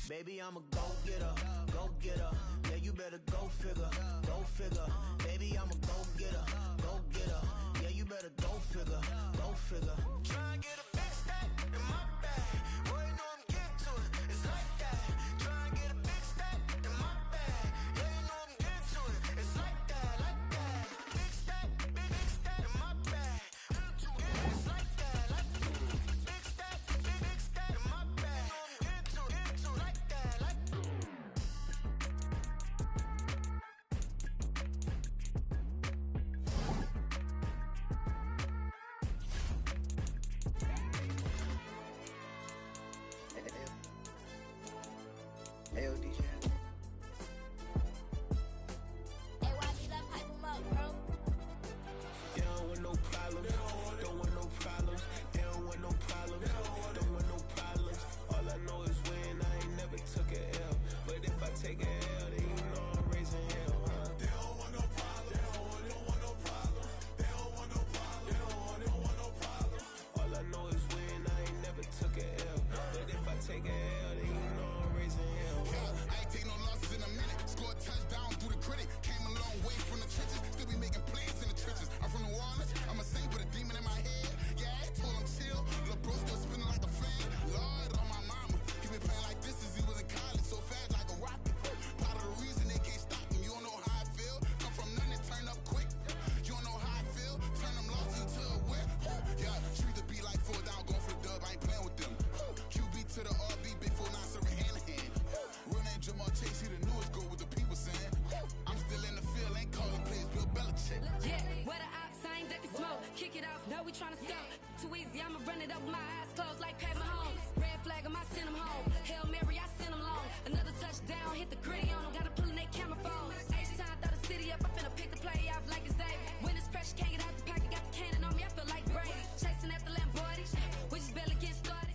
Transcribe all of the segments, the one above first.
Baby, I'm a go-getter, go-getter. Yeah, you better go figure, go figure. Baby, I'm a go-getter, go-getter. Yeah, you better go figure, go figure. Try and get a big stack in my bag. Boy, you know I'm getting to it. It's like that. Try and get a big stack in my bag. Yeah, you know I'm getting to it. It's like that, like that. Big stack in my bag. Yeah, it's like that, like that. Big stack in my bag. You know I'm getting to it, like that, like that. Hey, yo, DJ. Hey, why you love hype him up, bro? They don't want no problems, don't want no problems. They don't want no problems, don't want no problems. All I know is win, I ain't never took a L. But if I take a L, then you know I'm raising hell, huh? They don't want no problems, they don't want no problems. They don't want no problems, they don't want no problems. All I know is win, I ain't never took a L. But if I take a L, then you know I'm raising hell, huh? I ain't take no losses in a minute. Scored touchdown through the critic. Came a long way from the trenches. Still be making plays in the trenches. I'm from New Orleans. I'm a saint with a demon in my head. Yeah, I told him chill. Lil' bro still spinning like a fan. Lord on my mama. He been playing like this since he was in college. So fast like a rocket. Part of the reason they can't stop him. You don't know how I feel. Come from nothing, turn up quick. You don't know how I feel. Turn them losses into a whip. Yeah, treat the beat like 4 down. Going for the dub. I ain't playing with them. QB to the RB. Big 4-9 serving hand to hand. Real name Jamal Chase. He the newest go with the people saying. I'm still in the field. Ain't calling plays. Bill Belichick. Yeah, where the ops, I ain't ducking smoke. Kick it off, no, we tryna scope. Too easy, I'ma run it up with my eyes closed like Pat Mahomes. Red flag, I send him home. Hail Mary, I send him long. Another touchdown, hit the gritty on him. Gotta pull in they camera phones. H-time, throw the city up. I finna pick the play off like it's Xavier. When it's pressure, can't get out the pocket. Got the cannon on me, I feel like Brady. Chasing at the Lamborghini. We just barely get started.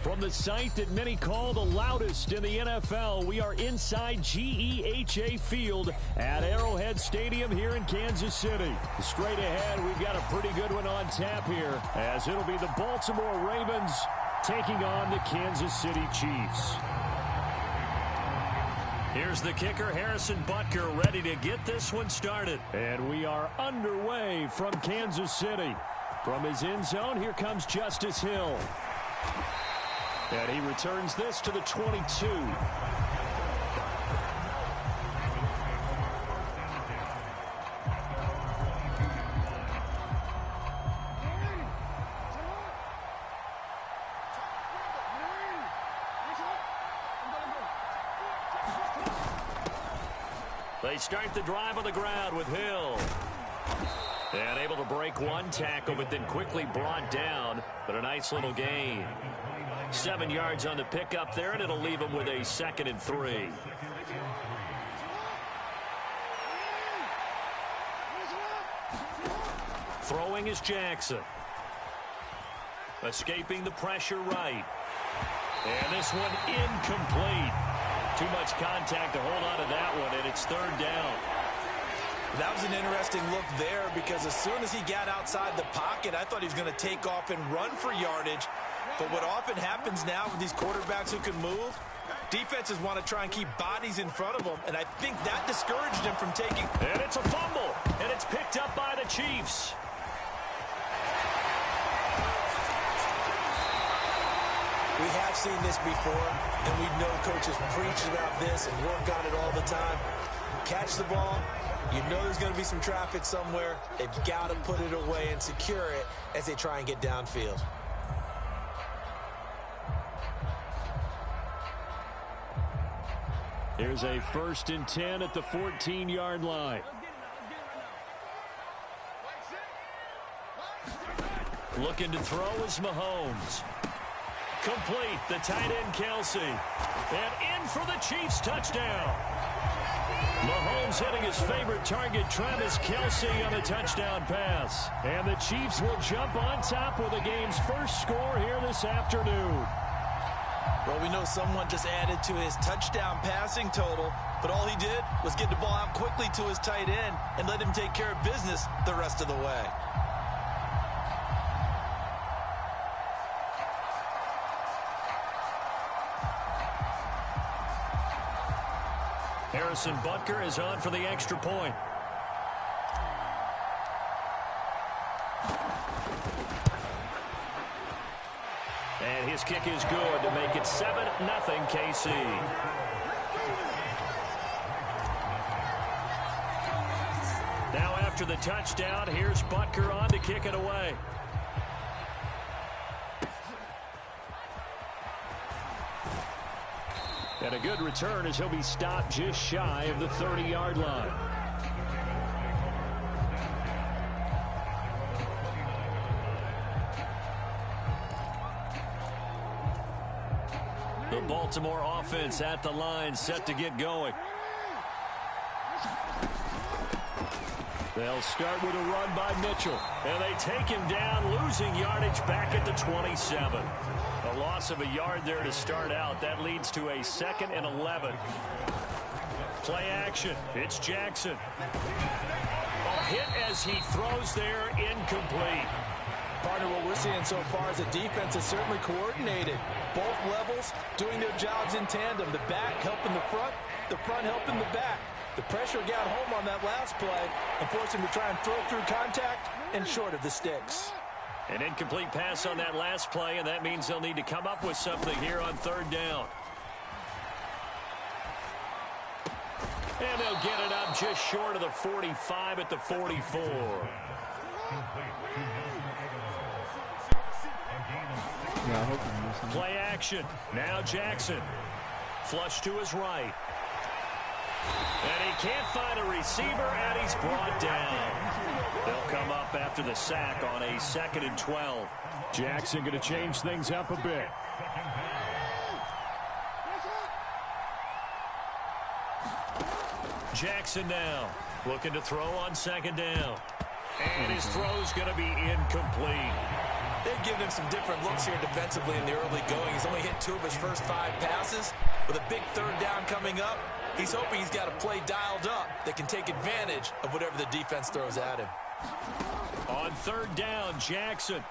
From the site that many call the loudest in the NFL, we are inside GEHA Field at Arrowhead Stadium here in Kansas City. Straight ahead, we've got a pretty good one on tap here, as it'll be the Baltimore Ravens taking on the Kansas City Chiefs. Here's the kicker, Harrison Butker, ready to get this one started. And we are underway from Kansas City. From his end zone, here comes Justice Hill. And he returns this to the 22. They start the drive on the ground with Hill. And able to break one tackle, but then quickly brought down. But a nice little gain. 7 yards on the pickup there, and it'll leave him with a 2nd and 3. Throwing is Jackson. Escaping the pressure right. And this one incomplete. Too much contact to hold on to that one, and it's 3rd down. That was an interesting look there, because as soon as he got outside the pocket, I thought he was going to take off and run for yardage. But what often happens now with these quarterbacks who can move, defenses want to try and keep bodies in front of them, and I think that discouraged him from taking. And it's a fumble, and it's picked up by the Chiefs. We have seen this before, and we know coaches preach about this and work on it all the time. Catch the ball. You know there's going to be some traffic somewhere. They've got to put it away and secure it as they try and get downfield. Here's a 1st and 10 at the 14-yard line. Looking to throw is Mahomes. Complete, the tight end Kelsey. And in for the Chiefs touchdown. Mahomes hitting his favorite target, Travis Kelsey, on the touchdown pass. And the Chiefs will jump on top with the game's first score here this afternoon. Well, we know someone just added to his touchdown passing total, but all he did was get the ball out quickly to his tight end and let him take care of business the rest of the way. Harrison Butker is on for the extra point. And his kick is good to make it 7-0 KC. Now after the touchdown, here's Butker on to kick it away. And a good return as he'll be stopped just shy of the 30-yard line. The Baltimore offense at the line, set to get going. They'll start with a run by Mitchell. And they take him down, losing yardage back at the 27. A loss of a yard there to start out. That leads to a 2nd and 11. Play action. It's Jackson. A hit as he throws there, incomplete. Partner, what we're seeing so far is the defense is certainly coordinated. Both levels doing their jobs in tandem. The back helping the front helping the back. The pressure got home on that last play and forced him to try and throw through contact and short of the sticks. An incomplete pass on that last play, and that means they'll need to come up with something here on 3rd down. And they'll get it up just short of the 45 at the 44. Play action. Now Jackson. Flush to his right. And he can't find a receiver, and he's brought down. They'll come up after the sack on a 2nd and 12. Jackson going to change things up a bit. Jackson now looking to throw on 2nd down. And his throw's going to be incomplete. They've given him some different looks here defensively in the early going. He's only hit 2 of his first 5 passes. With a big 3rd down coming up, he's hoping he's got a play dialed up that can take advantage of whatever the defense throws at him. On 3rd down, Jackson.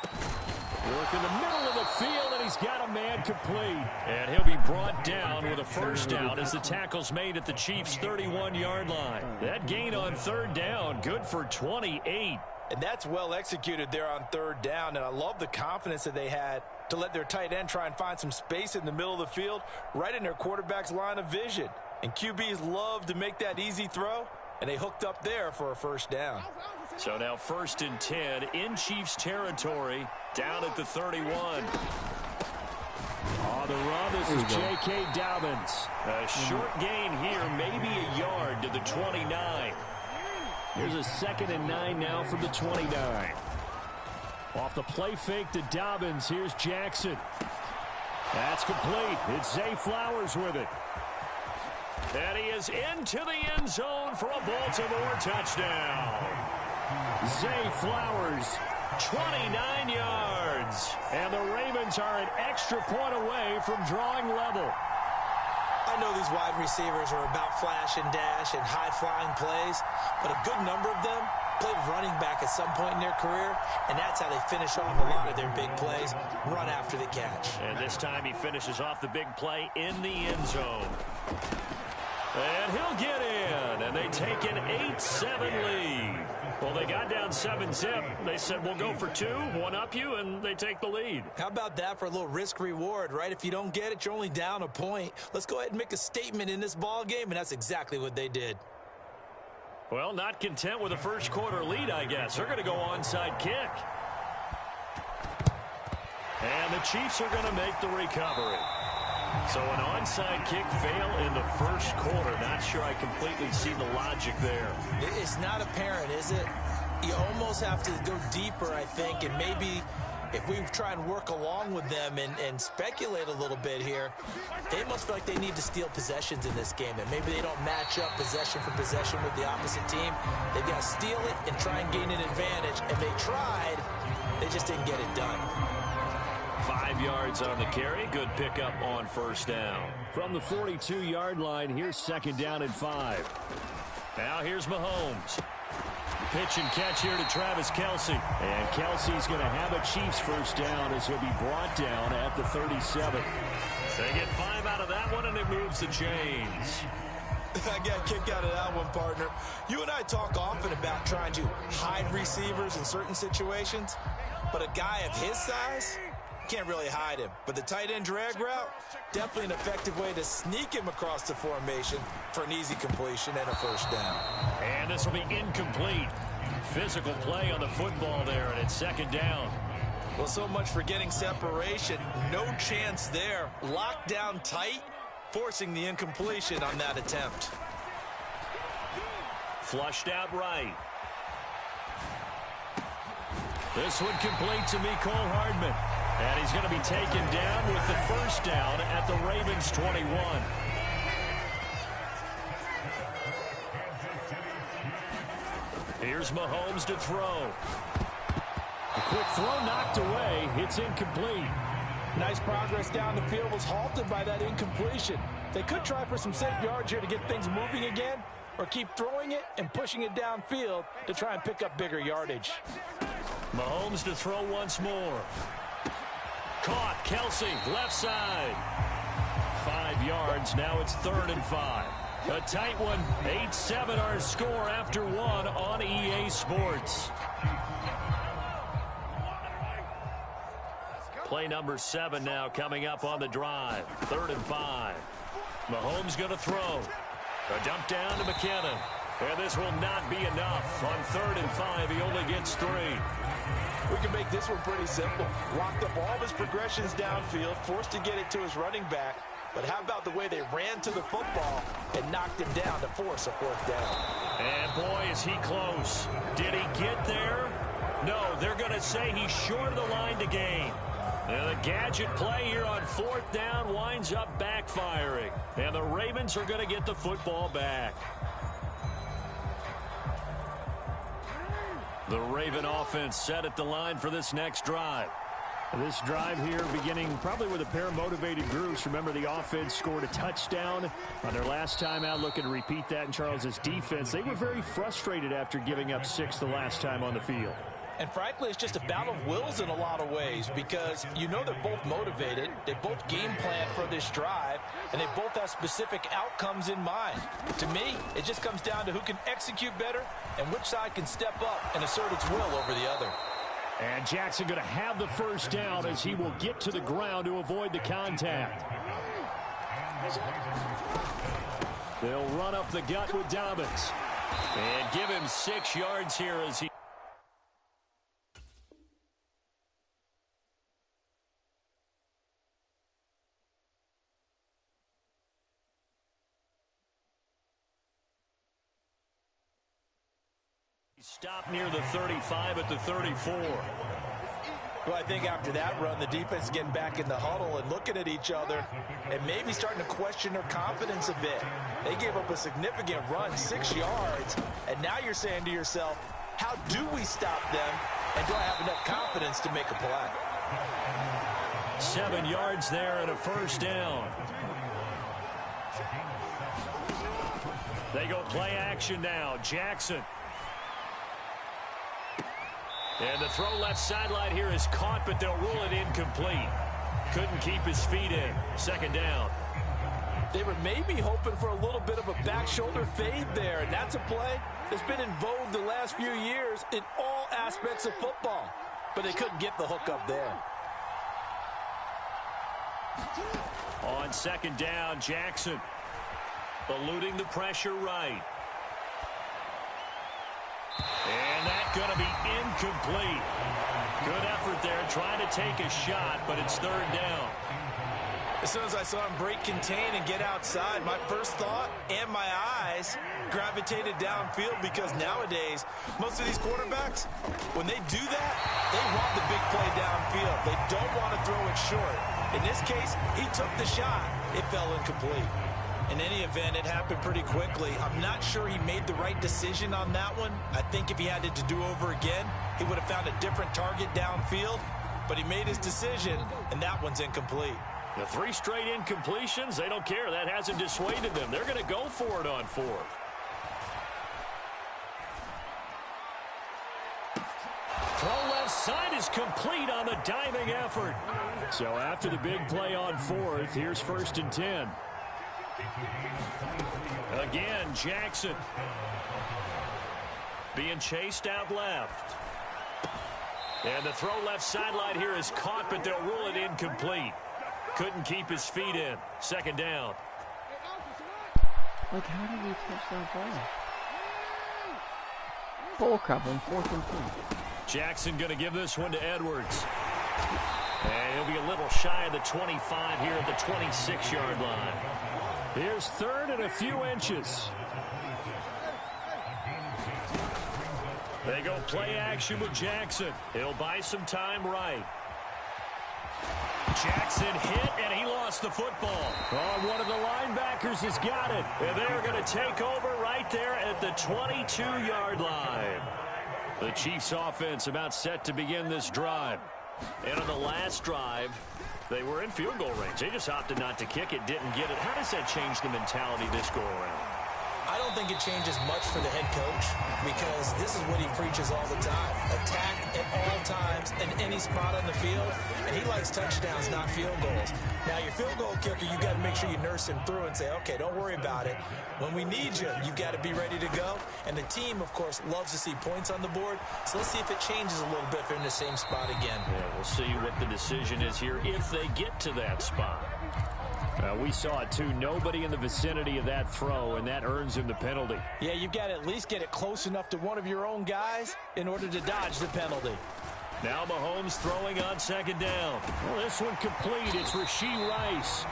Work in the middle of the field, and he's got a man complete. And he'll be brought down with a 1st down as the tackle's made at the Chiefs' 31-yard line. That gain on 3rd down, good for 28. And that's well executed there on 3rd down, and I love the confidence that they had to let their tight end try and find some space in the middle of the field, right in their quarterback's line of vision. And QBs love to make that easy throw, and they hooked up there for a 1st down. So now 1st and 10 in Chiefs territory, down at the 31. On the run, this is J.K. Dobbins. A short gain here, maybe a yard to the 29. Here's a 2nd and 9 now from the 29. Off the play fake to Dobbins, here's Jackson. That's complete. It's Zay Flowers with it. And he is into the end zone for a Baltimore touchdown. Zay Flowers, 29 yards. And the Ravens are an extra point away from drawing level. I know these wide receivers are about flash and dash and high-flying plays, but a good number of them played running back at some point in their career, and that's how they finish off a lot of their big plays, run after the catch. And this time he finishes off the big play in the end zone. And he'll get in, and they take an 8-7 lead. Well, they got down 7-zip. They said, we'll go for 2, one up you, and they take the lead. How about that for a little risk-reward, right? If you don't get it, you're only down a point. Let's go ahead and make a statement in this ball game, and that's exactly what they did. Well, not content with a first-quarter lead, I guess. They're going to go onside kick. And the Chiefs are going to make the recovery. So an onside kick fail in the first quarter. Not sure I completely see the logic there. It's not apparent, is it? You almost have to go deeper, I think, and maybe if we try and work along with them and speculate a little bit here, they must feel like they need to steal possessions in this game, and maybe they don't match up possession for possession with the opposite team. They've got to steal it and try and gain an advantage, and they tried. They just didn't get it done. 5 yards on the carry. Good pickup on 1st down. From the 42-yard line, here's 2nd down and 5. Now here's Mahomes. Pitch and catch here to Travis Kelce. And Kelce's going to have a Chiefs 1st down as he'll be brought down at the 37. They get 5 out of that one, and it moves the chains. I got a kick out of that one, partner. You and I talk often about trying to hide receivers in certain situations, but a guy of his size can't really hide him. But the tight end drag route, definitely an effective way to sneak him across the formation for an easy completion and a first down. And this will be incomplete. Physical play on the football there, and it's second down. Well, so much for getting separation. No chance there. Locked down tight, forcing the incompletion on that attempt. Flushed out right. This one complete to Mecole Hardman. And he's going to be taken down with the first down at the Ravens 21. Here's Mahomes to throw. A quick throw knocked away. It's incomplete. Nice progress down the field was halted by that incompletion. They could try for some safe yards here to get things moving again, or keep throwing it and pushing it downfield to try and pick up bigger yardage. Mahomes to throw once more. Caught. Kelsey, left side. 5 yards. Now it's 3rd and 5. A tight one. 8-7 our score after 1 on EA Sports. Play number 7 now coming up on the drive. 3rd and 5. Mahomes going to throw. A dump down to McKinnon. And this will not be enough. On 3rd and 5, he only gets 3. We can make this one pretty simple. Locked up all of his progressions downfield, forced to get it to his running back. But how about the way they ran to the football and knocked him down to force a 4th down? And boy, is he close. Did he get there? No, they're going to say he's short of the line to gain. And the gadget play here on 4th down winds up backfiring. And the Ravens are going to get the football back. The Raven offense set at the line for this next drive. This drive here beginning probably with a pair of motivated groups. Remember, the offense scored a touchdown on their last time out. Looking to repeat that in Charles's defense. They were very frustrated after giving up 6 the last time on the field. And frankly, it's just a battle of wills in a lot of ways, because you know they're both motivated, they both game plan for this drive, and they both have specific outcomes in mind. To me, it just comes down to who can execute better and which side can step up and assert its will over the other. And Jackson going to have the first down as he will get to the ground to avoid the contact. They'll run up the gut with Dobbins and give him 6 yards here as he stopped near the 35 at the 34. Well, I think after that run, the defense getting back in the huddle and looking at each other and maybe starting to question their confidence a bit. They gave up a significant run, 6 yards, and now you're saying to yourself, how do we stop them, and do I have enough confidence to make a play? 7 yards there and a first down. They go play action now. Jackson. And the throw left sideline here is caught, but they'll rule it incomplete. Couldn't keep his feet in. 2nd down. They were maybe hoping for a little bit of a back shoulder fade there, and that's a play that's been in vogue the last few years in all aspects of football. But they couldn't get the hook up there. On 2nd down, Jackson eluding the pressure right. And that's going to be incomplete. Good effort there trying to take a shot, but it's 3rd down. As soon as I saw him break contain and get outside, my first thought and my eyes gravitated downfield, because nowadays, most of these quarterbacks, when they do that, they want the big play downfield. They don't want to throw it short. In this case, he took the shot. It fell incomplete. In any event, it happened pretty quickly. I'm not sure he made the right decision on that one. I think if he had it to do over again, he would have found a different target downfield. But he made his decision, and that one's incomplete. The 3 straight incompletions, they don't care. That hasn't dissuaded them. They're going to go for it on 4th. Throw left side is complete on the diving effort. So after the big play on 4th, here's 1st and 10. Again, Jackson. Being chased out left. And the throw left sideline here is caught, but they'll rule it incomplete. Couldn't keep his feet in. Second down. Like, how did he catch that ball? Bull crap on 4th and 3. Jackson going to give this one to Edwards. And he'll be a little shy of the 25 here at the 26-yard line. Here's 3rd and a few inches. They go play action with Jackson. He'll buy some time right. Jackson hit, and he lost the football. Oh, one of the linebackers has got it. And they're going to take over right there at the 22-yard line. The Chiefs offense about set to begin this drive. And on the last drive, they were in field goal range. They just opted not to kick it, didn't get it. How does that change the mentality this go around? I don't think it changes much for the head coach because this is what he preaches all the time. Attack at all times in any spot on the field, and he likes touchdowns, not field goals. Now, your field goal kicker, you got to make sure you nurse him through and say, okay, don't worry about it. When we need you, you've got to be ready to go. And the team, of course, loves to see points on the board. So let's see if it changes a little bit if they're in the same spot again. Yeah, we'll see what the decision is here if they get to that spot. We saw it, too. Nobody in the vicinity of that throw, and that earns him the penalty. Yeah, you've got to at least get it close enough to one of your own guys in order to dodge the penalty. Now Mahomes throwing on second down. Well, this one complete. It's Rashee Rice.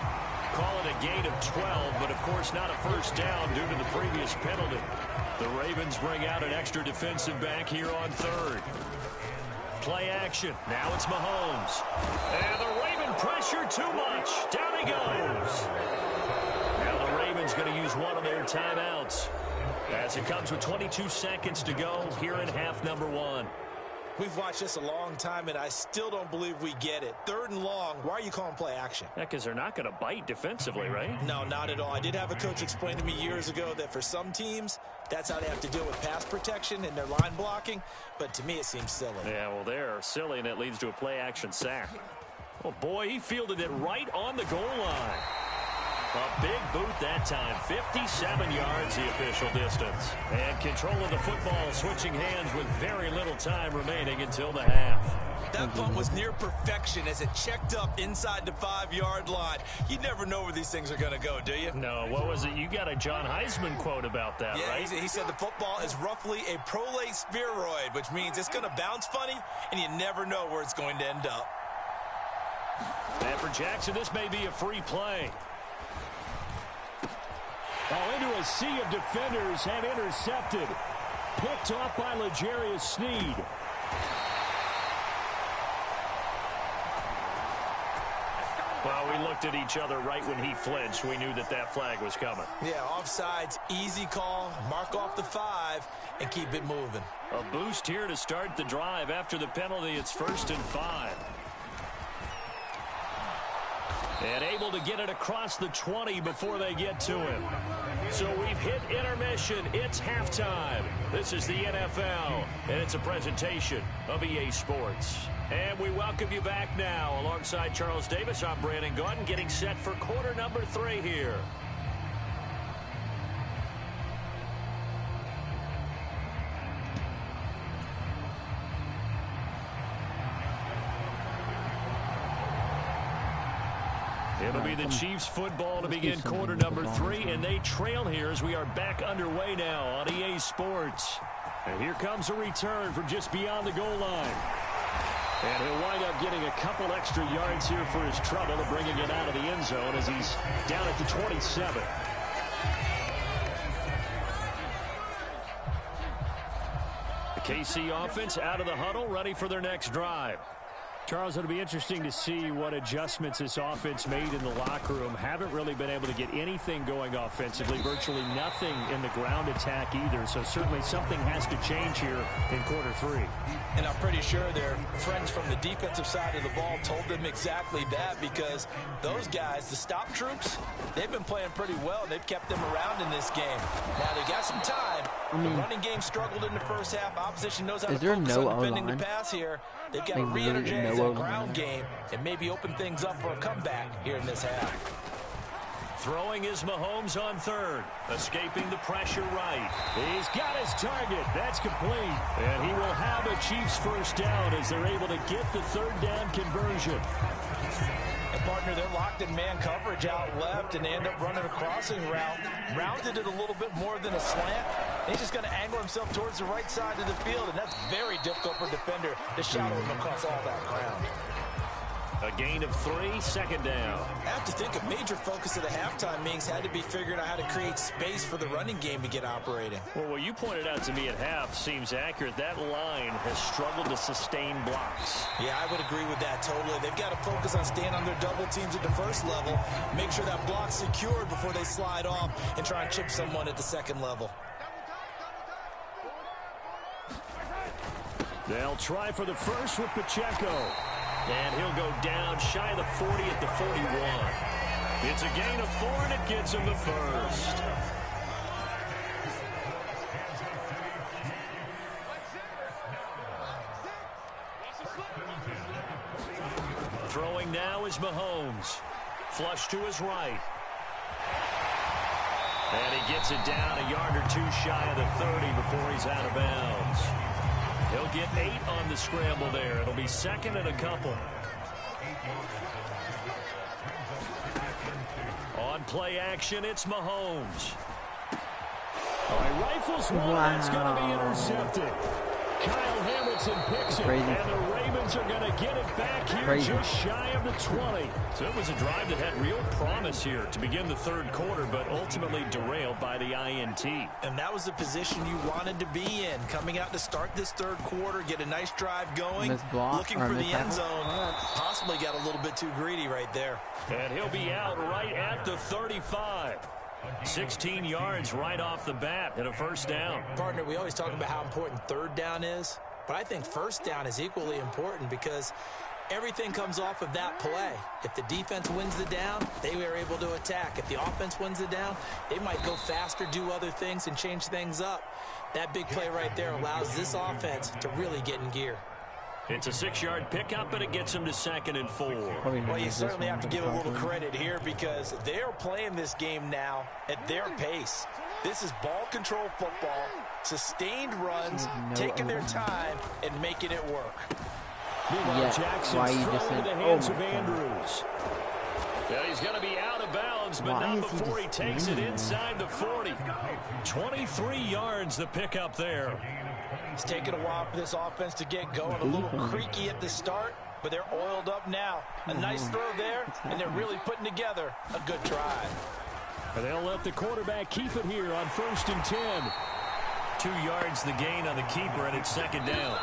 Call it a gain of 12, but, of course, not a first down due to the previous penalty. The Ravens bring out an extra defensive back here on 3rd. Play action. Now it's Mahomes. And the Raven pressure too much. Down he goes. Now the Ravens going to use one of their timeouts as it comes with 22 seconds to go here in half number 1. We've watched this a long time, and I still don't believe we get it. 3rd and long. Why are you calling play action? Yeah, because they're not going to bite defensively, right? No, not at all. I did have a coach explain to me years ago that for some teams, that's how they have to deal with pass protection and their line blocking. But to me, it seems silly. Yeah, well, they're silly, and it leads to a play-action sack. Oh, boy, he fielded it right on the goal line. A big boot that time. 57 yards, the official distance. And control of the football switching hands with very little time remaining until the half. That punt was near perfection as it checked up inside the 5-yard line. You never know where these things are going to go, do you? No, what was it? You got a John Heisman quote about that, yeah, right? He said the football is roughly a prolate spheroid, which means it's going to bounce funny, and you never know where it's going to end up. And for Jackson, this may be a free play. Oh, into a sea of defenders and intercepted. Picked off by L'Jarius Sneed. Well, we looked at each other right when he flinched. We knew that that flag was coming. Yeah, offsides, easy call, mark off the 5, and keep it moving. A boost here to start the drive. After the penalty, it's 1st and 5. And able to get it across the 20 before they get to him. So we've hit intermission. It's halftime. This is the NFL, and it's a presentation of EA Sports. And we welcome you back now. Alongside Charles Davis, I'm Brandon Gaudin, getting set for quarter number 3 here. It'll be the Chiefs football to begin quarter number 3, and they trail here as we are back underway now on EA Sports. And here comes a return from just beyond the goal line. And he'll wind up getting a couple extra yards here for his trouble of bringing it out of the end zone as he's down at the 27. The KC offense out of the huddle, ready for their next drive. Charles, it'll be interesting to see what adjustments this offense made in the locker room. Haven't really been able to get anything going offensively, virtually nothing in the ground attack either. So certainly something has to change here in quarter 3. And I'm pretty sure their friends from the defensive side of the ball told them exactly that, because those guys, the stop troops, they've been playing pretty well. They've kept them around in this game. Now they got some time. The running game struggled in the first half. Opposition knows how to focus on defending the pass here. They've got to re-energize that ground game and maybe open things up for a comeback here in this half. Throwing is Mahomes on third. Escaping the pressure right. He's got his target. That's complete. And he will have a Chiefs first down as they're able to get the third down conversion. And partner, they're locked in man coverage out left, and they end up running a crossing route. Rounded it a little bit more than a slant. He's just going to angle himself towards the right side of the field, and that's very difficult for a defender to shadow him across all that ground. A gain of 3, second down. I have to think a major focus of the halftime meetings had to be figuring out how to create space for the running game to get operating. Well, what you pointed out to me at half seems accurate. That line has struggled to sustain blocks. Yeah, I would agree with that totally. They've got to focus on staying on their double teams at the first level, make sure that block's secured before they slide off and try and chip someone at the second level. They'll try for the first with Pacheco. And he'll go down shy of the 40 at the 41. It's a gain of 4, and it gets him the first. Throwing now is Mahomes. Flush to his right. And he gets it down a yard or 2 shy of the 30 before he's out of bounds. He'll get 8 on the scramble there. It'll be second and a couple. On play action, it's Mahomes. Oh, he rifles one. That's going to be intercepted. Kyle Hamilton picks it, Crazy. and the Ravens are going to get it back here just shy of the 20. So it was a drive that had real promise here to begin the third quarter, but ultimately derailed by the INT. And that was the position you wanted to be in, coming out to start this third quarter, get a nice drive going, looking for the end zone. Possibly got a little bit too greedy right there. And he'll be out right at the 35. 16 yards right off the bat and a first down. Partner, we always talk about how important third down is, but I think first down is equally important because everything comes off of that play. If the defense wins the down, they are able to attack. If the offense wins the down, they might go faster, do other things, and change things up. That big play right there allows this offense to really get in gear. It's a 6-yard pickup, and it gets him to 2nd and 4. Well, you certainly have to give a little credit here because they're playing this game now at their pace. This is ball control football, sustained runs, taking their time, and making it work. Meanwhile, Jackson's thrown into the hands of Andrews. Yeah, he's going to be out of bounds, but not before he takes it inside the 40. 23 yards the pickup there. It's taken a while for this offense to get going. A little creaky at the start, but they're oiled up now. A nice throw there, and they're really putting together a good drive. And they'll let the quarterback keep it here on 1st and 10. 2 yards the gain on the keeper, and it's 2nd down.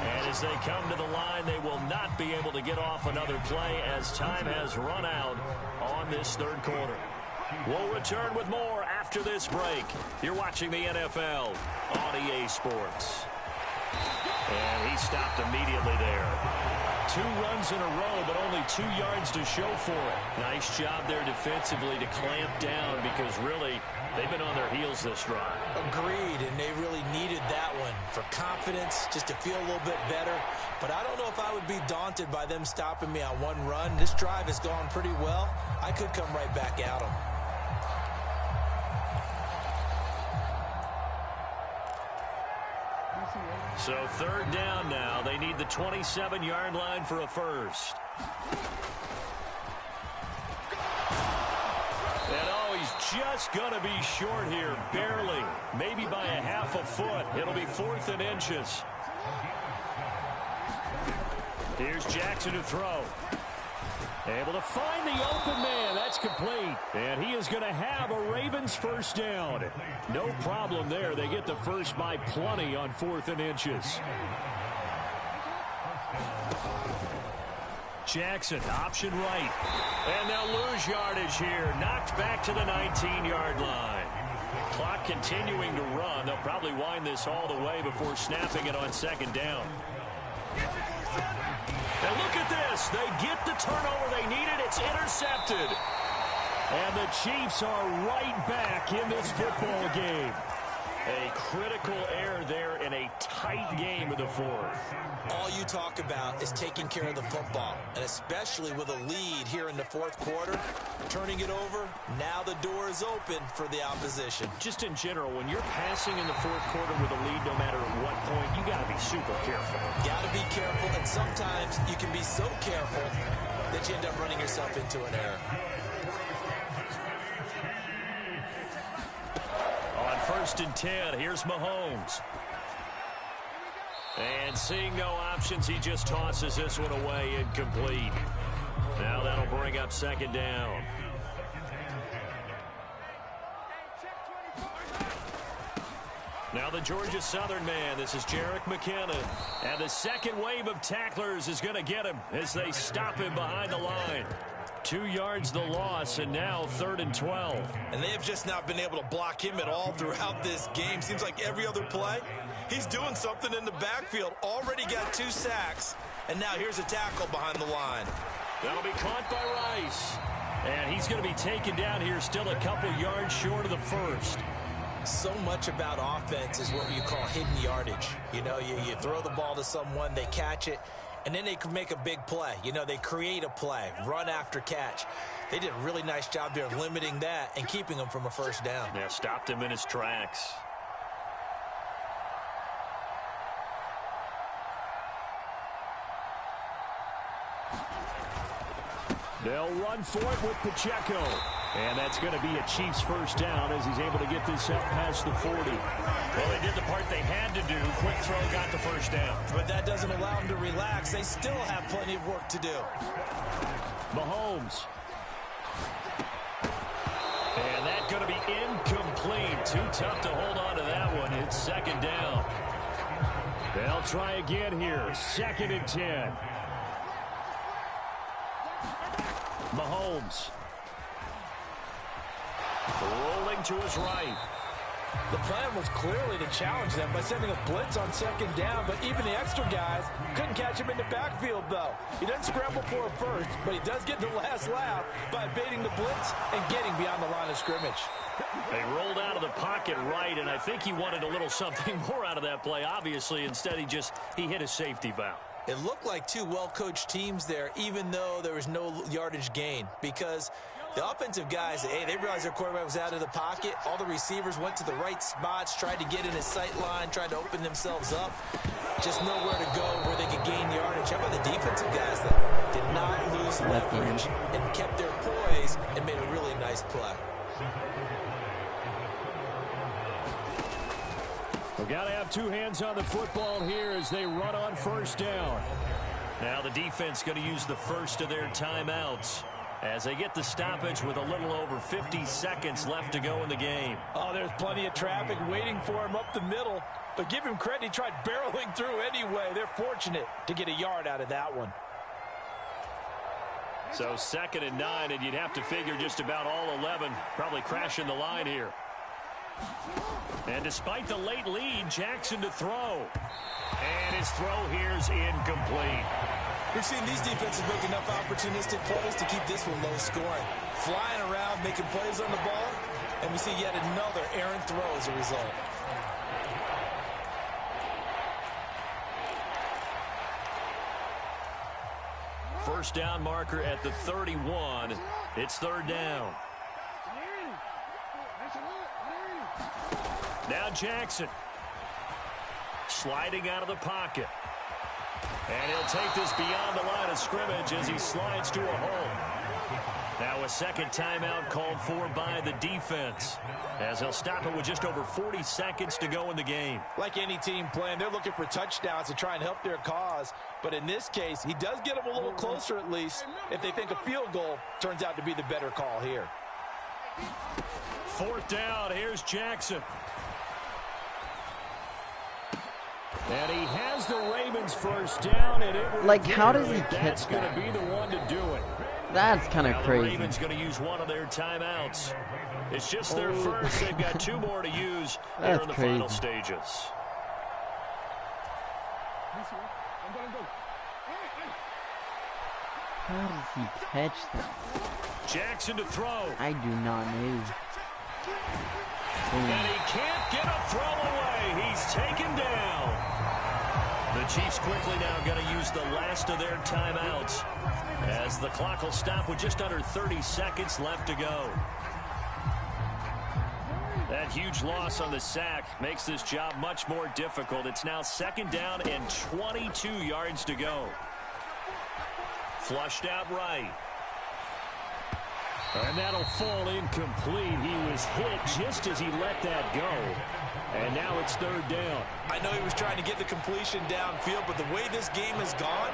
And as they come to the line, they will not be able to get off another play as time has run out on this third quarter. We'll return with more after this break. You're watching the NFL on EA Sports. And he stopped immediately there. 2 runs in a row, but only 2 yards to show for it. Nice job there defensively to clamp down because really they've been on their heels this drive. Agreed, and they really needed that one for confidence, just to feel a little bit better. But I don't know if I would be daunted by them stopping me on one run. This drive has gone pretty well. I could come right back at them. So 3rd down now. They need the 27-yard line for a first. And oh, he's just going to be short here, barely. Maybe by a half a foot. It'll be 4th and inches. Here's Jackson to throw. Able to find the open man. That's complete. And he is going to have a Ravens first down. No problem there. They get the first by plenty on 4th and inches. Jackson, option right. And they'll lose yardage here. Knocked back to the 19-yard line. Clock continuing to run. They'll probably wind this all the way before snapping it on 2nd down. And look at this. They get the turnover they needed. It's intercepted. And the Chiefs are right back in this football game. A critical error there in a tight game in the fourth. All you talk about is taking care of the football, and especially with a lead here in the fourth quarter, turning it over, now the door is open for the opposition. Just in general, when you're passing in the fourth quarter with a lead, no matter at what point, you got to be super careful. Got to be careful, and sometimes you can be so careful that you end up running yourself into an error. On 1st and 10, here's Mahomes. And seeing no options, he just tosses this one away, incomplete. Now that'll bring up 2nd down. Now the Georgia Southern man, this is Jerick McKinnon. And the second wave of tacklers is going to get him as they stop him behind the line. 2 yards the loss, and now 3rd and 12. And they have just not been able to block him at all throughout this game. Seems like every other play, he's doing something in the backfield. Already got 2 sacks, and now here's a tackle behind the line. That'll be caught by Rice. And he's going to be taken down here, still a couple yards short of the first. So much about offense is what you call hidden yardage. You know, you throw the ball to someone, they catch it, and then they can make a big play. You know, they create a play, run after catch. They did a really nice job there limiting that and keeping him from a first down. Yeah, stopped him in his tracks. They'll run for it with Pacheco. And that's going to be a Chiefs first down as he's able to get this up past the 40. Well, they did the part they had to do. Quick throw got the first down. But that doesn't allow them to relax. They still have plenty of work to do. Mahomes. And that's going to be incomplete. Too tough to hold on to that one. It's 2nd down. They'll try again here. 2nd and 10. Mahomes. Rolling to his right. The plan was clearly to challenge them by sending a blitz on 2nd down, but even the extra guys couldn't catch him in the backfield, though. He doesn't scramble for a first, but he does get the last laugh by evading the blitz and getting beyond the line of scrimmage. They rolled out of the pocket right, and I think he wanted a little something more out of that play, obviously. Instead, he hit a safety valve. It looked like 2 well-coached teams there, even though there was no yardage gain, because the offensive guys, hey, they realized their quarterback was out of the pocket. All the receivers went to the right spots, tried to get in his sight line, tried to open themselves up. Just nowhere to go where they could gain yardage. How about the defensive guys that did not lose leverage and kept their poise and made a really nice play? We've got to have 2 hands on the football here as they run on 1st down. Now the defense going to use the first of their timeouts as they get the stoppage with a little over 50 seconds left to go in the game. Oh, there's plenty of traffic waiting for him up the middle. But give him credit, he tried barreling through anyway. They're fortunate to get a yard out of that one. So 2nd and 9, and you'd have to figure just about all 11 probably crashing the line here. And despite the late lead, Jackson to throw. And his throw here's incomplete. We've seen these defenses make enough opportunistic plays to keep this one low scoring. Flying around, making plays on the ball, and we see yet another errant throw as a result. First down marker at the 31. It's 3rd down. Now Jackson. Sliding out of the pocket. And he'll take this beyond the line of scrimmage as he slides to a hole. Now a 2nd timeout called for by the defense, as they'll stop it with just over 40 seconds to go in the game. Like any team playing, they're looking for touchdowns to try and help their cause. But in this case, he does get them a little closer at least if they think a field goal turns out to be the better call here. 4th down, here's Jackson. And he has the Ravens first down, and it like, how does he catch that's that? That's going to be the one to do it. That's kind of crazy. The Ravens going to use one of their timeouts. It's just their first. They've got 2 more to use here in the final stages. How does he catch that? Jackson to throw. I do not know. And he can't get a throw away. He's taken down. The Chiefs quickly now going to use the last of their timeouts as the clock will stop with just under 30 seconds left to go. That huge loss on the sack makes this job much more difficult. It's now 2nd down and 22 yards to go. Flushed out right. And that'll fall incomplete. He was hit just as he let that go. And now it's 3rd down. I know he was trying to get the completion downfield, but the way this game has gone,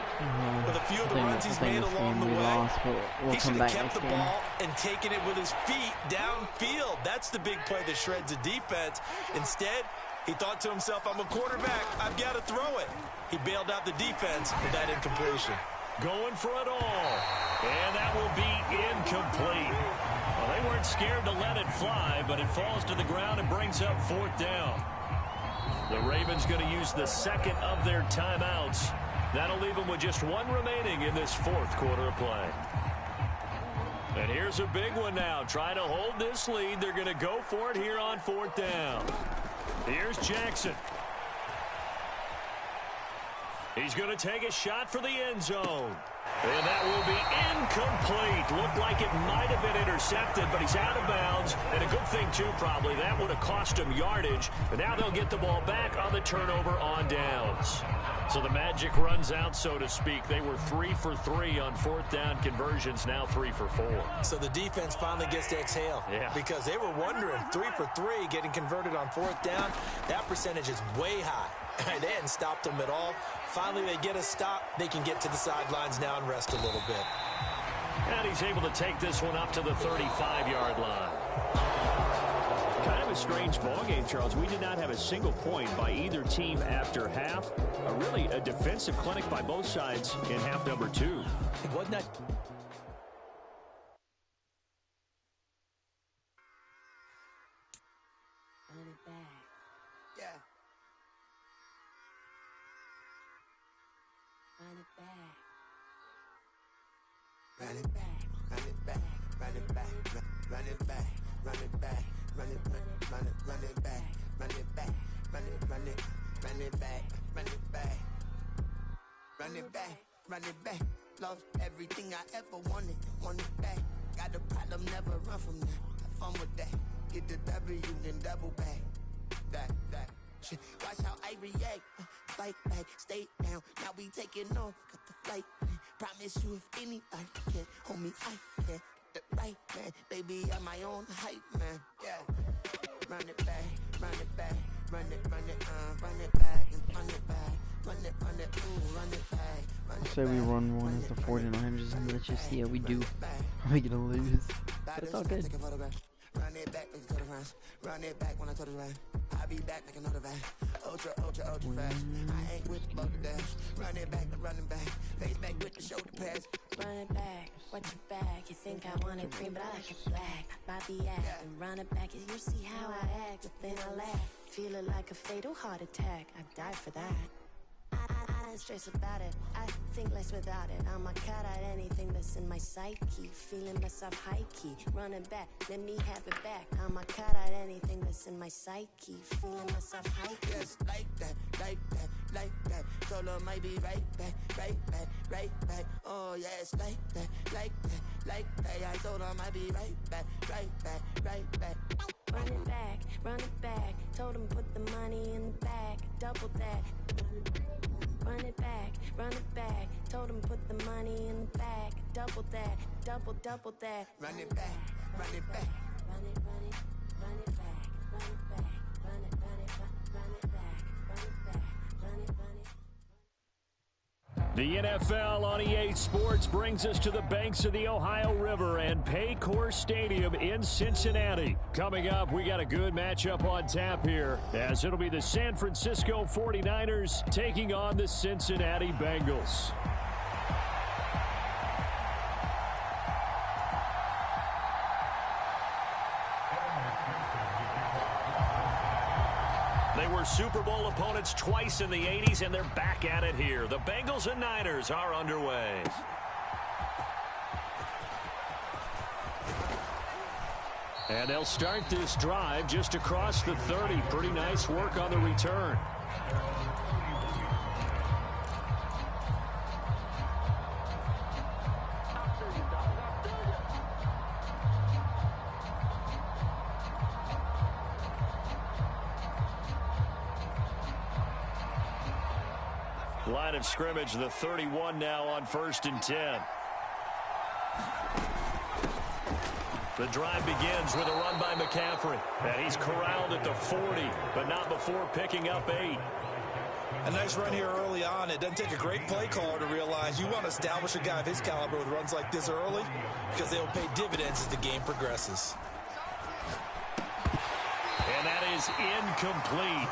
with a few of the runs he's made along the way, he should have kept the ball and taken it with his feet downfield. That's the big play that shreds the defense. Instead, he thought to himself, I'm a quarterback. I've got to throw it. He bailed out the defense with that incompletion. Going for it all. And that will be incomplete. Well, they weren't scared to let it fly, but it falls to the ground and brings up 4th down. The Ravens going to use the 2nd of their timeouts. That'll leave them with just 1 remaining in this 4th quarter of play. And here's a big one now. Trying to hold this lead. They're going to go for it here on 4th down. Here's Jackson. He's going to take a shot for the end zone. And that will be incomplete. Looked like it might have been intercepted, but he's out of bounds. And a good thing, too, probably. That would have cost him yardage. And now they'll get the ball back on the turnover on downs. So the magic runs out, so to speak. They were 3 for 3 on 4th down conversions, now 3 for 4. So the defense finally gets to exhale. Yeah. Because they were wondering, 3 for 3 getting converted on 4th down. That percentage is way high. They hadn't stopped them at all. Finally, they get a stop. They can get to the sidelines now and rest a little bit. And he's able to take this one up to the 35-yard line. Kind of a strange ballgame, Charles. We did not have a single point by either team after half. Really a defensive clinic by both sides in half number 2. Wasn't that... Run it back, run it back, run it back, run it back, run it back, run it back, run it back, run it back, run it back, run it back, run it back, run it back. Lost everything I ever wanted it back. Got a problem, never run from that. Have fun with that. Get the W, then double back. That shit. Watch how I react. Fight back, stay down. Now we taking off, got the flight. Promise you if anybody can, homie, I can. Get the right man, baby, I'm my own hype man. Yeah. Run it back, run it back, run it back, and run it back, run it, ooh, run it back. Say we run one of the 49ers and let's just see how we do. Are we gonna lose? But it's all good. Run it back, make it to the rounds. Run it back when I turn around. I'll be back, make another van. Ultra fast. I ain't with the boat to dash. Run it back, running back. Face back with the shoulder pads. Run it back, watch your back. You think I want it green, but I like it black. Bobby act and run it back. You see how I act, but then I laugh. Feel it like a fatal heart attack. I'd die for that. I don't stress about it. I think less without it. I'ma cut out anything that's in my psyche. Feeling myself high key. Running back, let me have it back. I'ma cut out anything that's in my psyche. Feeling myself high key. Yes, like that, like that, like that. Told her might be right back, right back, right back. Oh yes, like that, like that, like that. I told her might be right back, right back, right back. Run it back, run it back. Told him put the money in the bag. Double that. Run it back, run it back. Told him put the money in the bag. Double that, double that. Run it back, run it back. Run it, run it, run it back. Run it back, run it, run it, run it back. Run it back, run it, run it. The NFL on EA Sports brings us to the banks of the Ohio River and Paycor Stadium in Cincinnati. Coming up, we got a good matchup on tap here, as it'll be the San Francisco 49ers taking on the Cincinnati Bengals. They were Super Bowl opponents twice in the 80s, and they're back at it here. The Bengals and Niners are underway. And they'll start this drive just across the 30. Pretty nice work on the return. Line of scrimmage, the 31 now on 1st and 10. The drive begins with a run by McCaffrey. And he's corralled at the 40, but not before picking up 8. A nice run here early on. It doesn't take a great play caller to realize you want to establish a guy of his caliber with runs like this early because they'll pay dividends as the game progresses. And that is incomplete.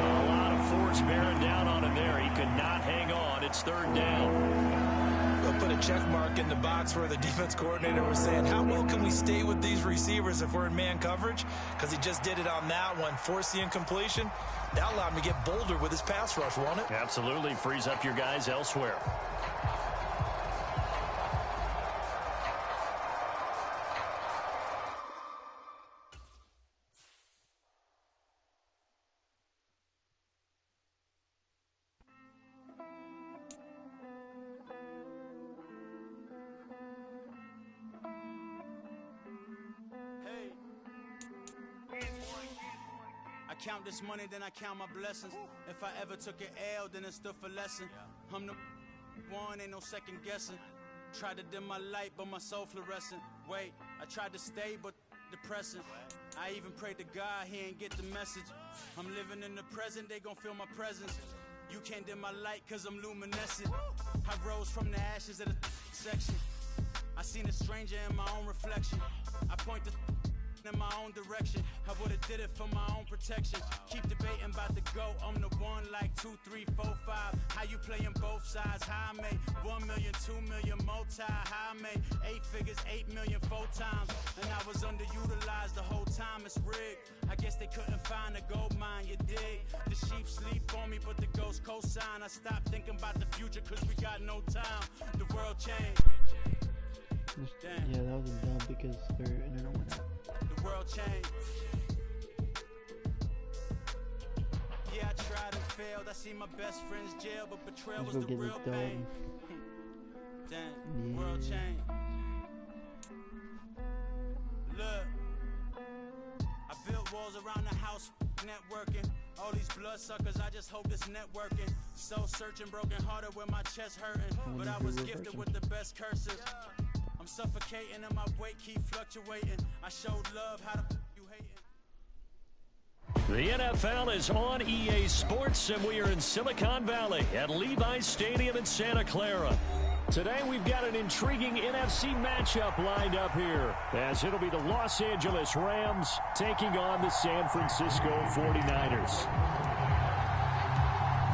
A lot of force bearing down on him there. He could not hang on. It's 3rd down. They'll put a check mark in the box where the defense coordinator was saying, how well can we stay with these receivers if we're in man coverage? Because he just did it on that one. Force the incompletion. That allowed him to get bolder with his pass rush, won't it? Absolutely. Frees up your guys elsewhere. Count this money, then I count my blessings. If I ever took an L, then it stood for lesson. I'm the one, ain't no second guessing. Tried to dim my light, but my soul fluorescent. Wait, I tried to stay, but depressing. I even prayed to God, he ain't get the message. I'm living in the present, they gon' feel my presence. You can't dim my light, cause I'm luminescent. I rose from the ashes of the section. I seen a stranger in my own reflection. I point the in my own direction. I would've did it for my own protection. Keep debating about the GOAT. I'm the one like 2, 3, 4, 5. How you playing both sides? How I made 1 million, 2 million multi. How I made 8 figures, 8 million 4 times. And I was underutilized the whole time. It's rigged. I guess they couldn't find a gold mine. You dig? The sheep sleep on me, but the ghost cosign. I stopped thinking about the future cause we got no time. The world changed. Damn. Yeah, that was dumb because their internet went out. The world changed. Yeah, I tried and failed. I see my best friend's jail, but betrayal was the real thing. Damn, the world changed. Look, I built walls around the house, networking. All these bloodsuckers, I just hope this networking. Soul searching, broken hearted with my chest hurting. But I was gifted with the best curses. I'm suffocating and my weight keep fluctuating. I showed love, how the you hating? The NFL is on EA Sports, and we are in Silicon Valley at Levi's Stadium in Santa Clara. Today we've got an intriguing NFC matchup lined up here, as it'll be the Los Angeles Rams taking on the San Francisco 49ers.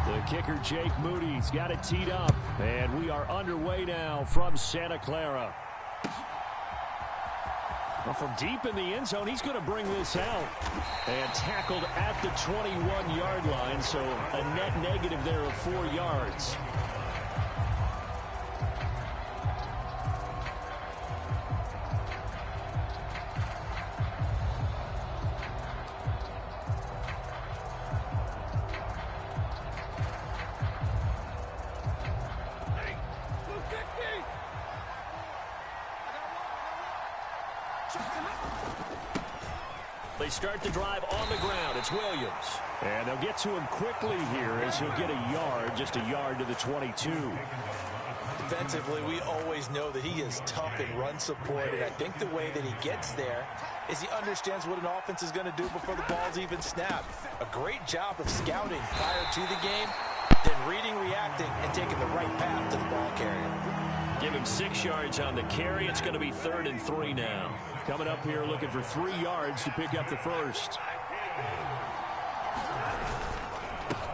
The kicker, Jake Moody's got it teed up, and we are underway now from Santa Clara. Well, from deep in the end zone, he's going to bring this out. And tackled at the 21-yard line, so a net negative there of 4 yards. They start the drive on the ground. It's Williams. And they'll get to him quickly here as he'll get a yard, just a yard to the 22. Defensively, we always know that he is tough in run support, and I think the way that he gets there is he understands what an offense is going to do before the ball's even snapped. A great job of scouting prior to the game, then reading, reacting, and taking the right path to the ball carrier. Give him 6 yards on the carry. It's going to be 3rd and 3 now. Coming up here looking for 3 yards to pick up the first.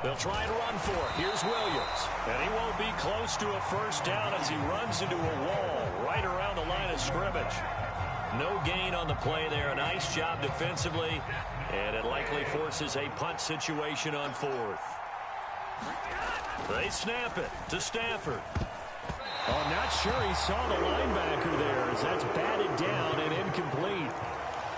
They'll try and run for it. Here's Williams. And he won't be close to a first down as he runs into a wall right around the line of scrimmage. No gain on the play there. A nice job defensively. And it likely forces a punt situation on 4th. They snap it to Stafford. Oh, not sure he saw the linebacker there as that's batted down and incomplete.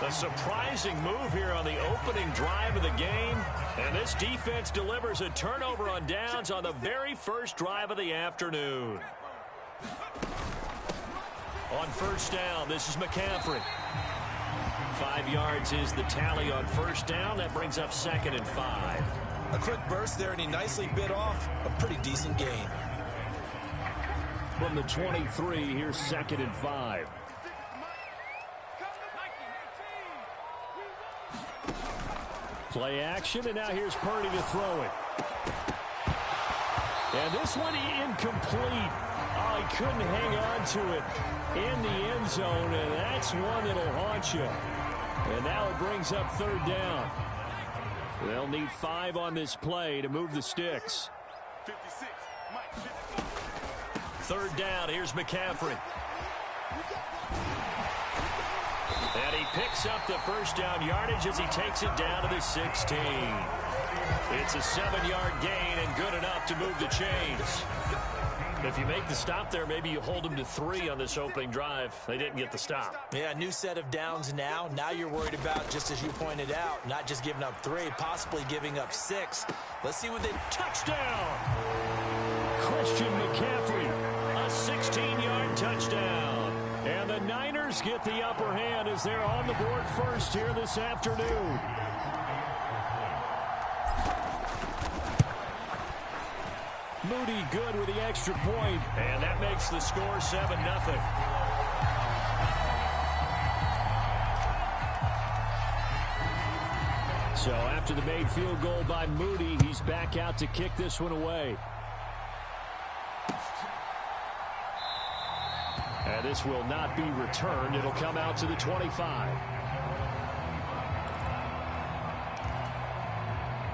A surprising move here on the opening drive of the game. And this defense delivers a turnover on downs on the very first drive of the afternoon. On first down, this is McCaffrey. 5 yards is the tally on first down. That brings up 2nd and 5. A quick burst there, and he nicely bit off a pretty decent gain. From the 23, here's 2nd and 5. Play action, and now here's Purdy to throw it. And this one incomplete. Oh, he couldn't hang on to it in the end zone, and that's one that'll haunt you. And now it brings up 3rd down. They'll need 5 on this play to move the sticks. 3rd down, here's McCaffrey. And he picks up the first down yardage as he takes it down to the 16. It's a 7-yard gain and good enough to move the chains. If you make the stop there, maybe you hold them to 3 on this opening drive. They didn't get the stop. Yeah, new set of downs now. Now you're worried about, just as you pointed out, not just giving up 3, possibly giving up 6. Let's see what they... Touchdown! Christian McCaffrey, a 16-yard touchdown. And the Niners get the upper hand as they're on the board first here this afternoon. Moody good with the extra point. And that makes the score 7-0. So after the made field goal by Moody, he's back out to kick this one away. And this will not be returned. It'll come out to the 25.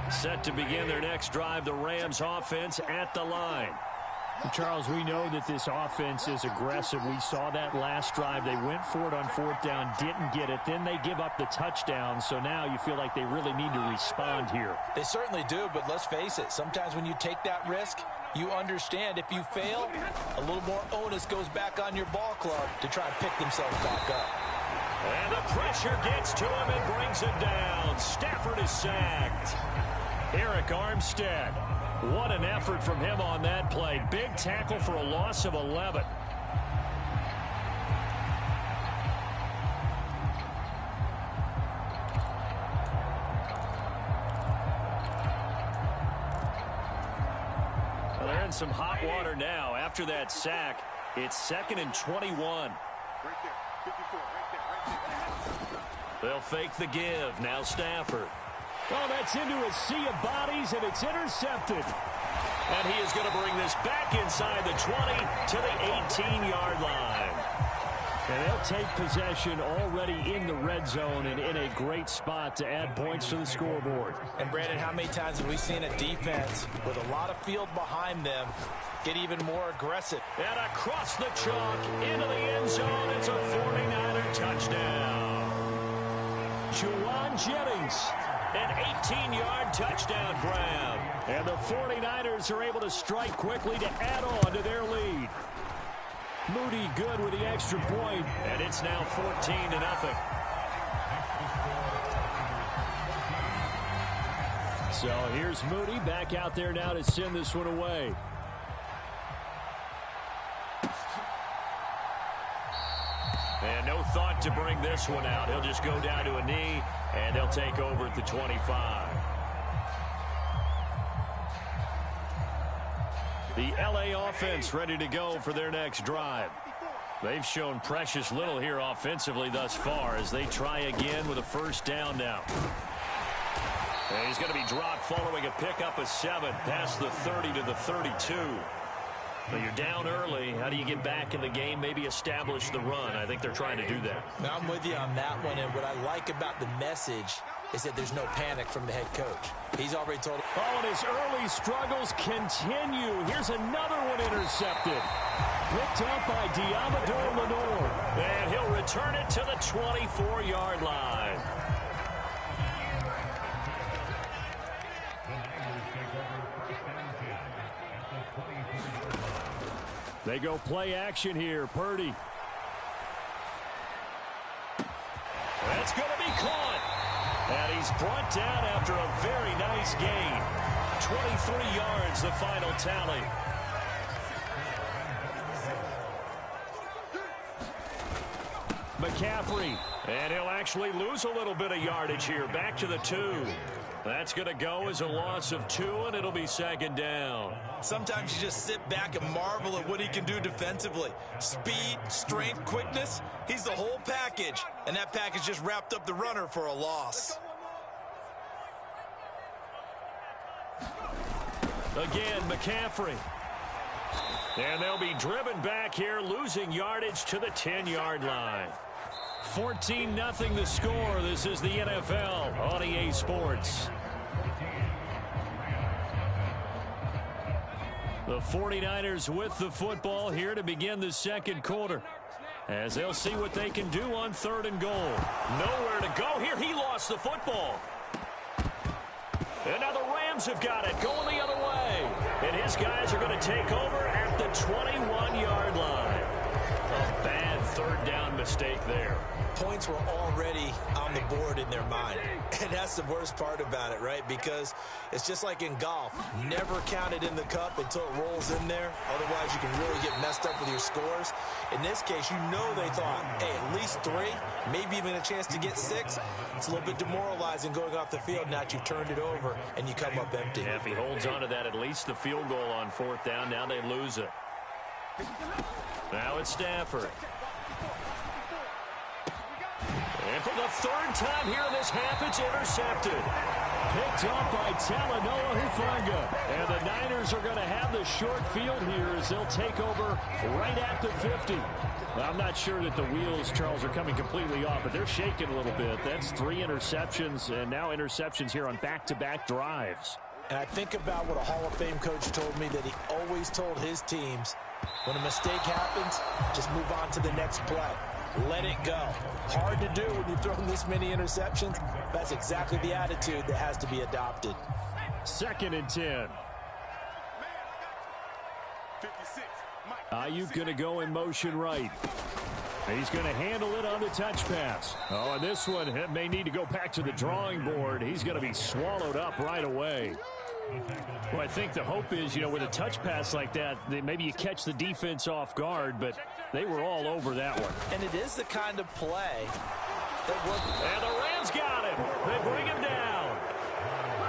Set to begin their next drive, the Rams offense at the line. Charles, we know that this offense is aggressive. We saw that last drive. They went for it on 4th down, didn't get it. Then they give up the touchdown. So now you feel like they really need to respond here. They certainly do, but let's face it. Sometimes when you take that risk, you understand if you fail, a little more onus goes back on your ball club to try and pick themselves back up. And the pressure gets to him and brings him down. Stafford is sacked. Eric Armstead. What an effort from him on that play. Big tackle for a loss of 11. Well, they're in some hot water now. After that sack, it's 2nd and 21. Right there, 54, right there. They'll fake the give. Now Stafford. Oh, that's into a sea of bodies, and it's intercepted. And he is going to bring this back inside the 20 to the 18-yard line. And they'll take possession already in the red zone and in a great spot to add points to the scoreboard. And, Brandon, how many times have we seen a defense with a lot of field behind them get even more aggressive? And across the chalk into the end zone, it's a 49er touchdown. Juwan Jennings. An 18-yard touchdown grab. And the 49ers are able to strike quickly to add on to their lead. Moody good with the extra point. And it's now 14-0. So here's Moody back out there now to send this one away. And no thought to bring this one out. He'll just go down to a knee, and they'll take over at the 25. The LA offense ready to go for their next drive. They've shown precious little here offensively thus far as they try again with a first down now. And he's going to be dropped following a pickup of 7 past the 30 to the 32. But you're down early. How do you get back in the game? Maybe establish the run. I think they're trying to do that. Now, I'm with you on that one, and what I like about the message is that there's no panic from the head coach. He's already told him. Oh, and his early struggles continue. Here's another one intercepted. Picked up by Diamador Lenore. And he'll return it to the 24-yard line. They go play action here. Purdy. And That's going to be caught. And he's brought down after a very nice gain. 23 yards, the final tally. McCaffrey, and he'll actually lose a little bit of yardage here. Back to the 2. That's going to go as a loss of 2, and it'll be second down. Sometimes you just sit back and marvel at what he can do defensively. Speed, strength, quickness. He's the whole package, and that package just wrapped up the runner for a loss. Again, McCaffrey. And they'll be driven back here, losing yardage to the 10-yard line. 14-0 the score. This is the NFL on EA Sports. The 49ers with the football here to begin the second quarter, as they'll see what they can do on 3rd and goal. Nowhere to go here. He lost the football. And now the Rams have got it, going the other way. And his guys are going to take over at the 21-yard line. A bad 3rd down mistake there. Points were already on the board in their mind. And that's the worst part about it, right? Because it's just like in golf. Never count it in the cup until it rolls in there. Otherwise, you can really get messed up with your scores. In this case, you know they thought, hey, at least 3, maybe even a chance to get 6. It's a little bit demoralizing going off the field now that you've turned it over and you come up empty. Yeah, if he holds on to that, at least the field goal on 4th down. Now they lose it. Now it's Stafford. And for the 3rd time here in this half, it's intercepted. Picked up by Talanoa Hufanga. And the Niners are going to have the short field here as they'll take over right at the 50. Well, I'm not sure that the wheels, Charles, are coming completely off, but they're shaking a little bit. That's 3 interceptions, and now interceptions here on back-to-back drives. And I think about what a Hall of Fame coach told me, that he always told his teams, when a mistake happens, just move on to the next play. Let it go. Hard to do when you throw this many interceptions. That's exactly the attitude that has to be adopted. 2nd and 10. Ayuk going to go in motion right. He's going to handle it on the touch pass. Oh, and this one may need to go back to the drawing board. He's going to be swallowed up right away. Well, I think the hope is, with a touch pass like that, maybe you catch the defense off guard, but they were all over that one. And it is the kind of play that worked. And the Rams got him. They bring him down.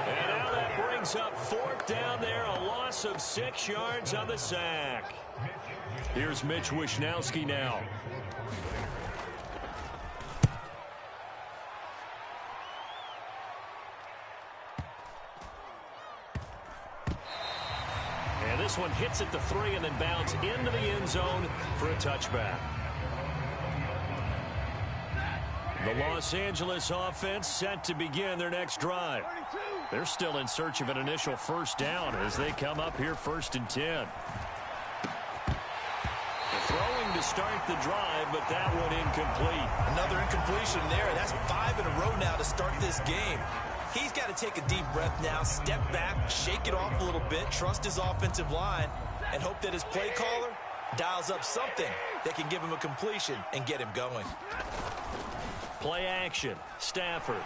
And now that brings up 4th down there, a loss of 6 yards on the sack. Here's Mitch Wishnowsky now. And this one hits at the 3 and then bounds into the end zone for a touchback. The Los Angeles offense set to begin their next drive. They're still in search of an initial 1st down as they come up here 1st and 10. Throwing to start the drive, but that one incomplete. Another incompletion there. That's 5 in a row now to start this game. He's got to take a deep breath now, step back, shake it off a little bit, trust his offensive line, and hope that his play caller dials up something that can give him a completion and get him going. Play action. Stafford.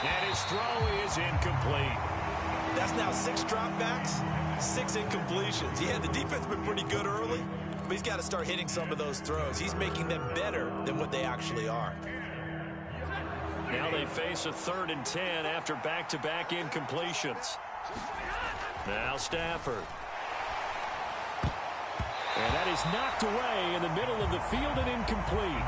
And his throw is incomplete. That's now 6 dropbacks, 6 incompletions. Yeah, the defense has been pretty good early, but he's got to start hitting some of those throws. He's making them better than what they actually are. Now they face a 3rd and 10 after back-to-back incompletions. Now Stafford. And that is knocked away in the middle of the field and incomplete.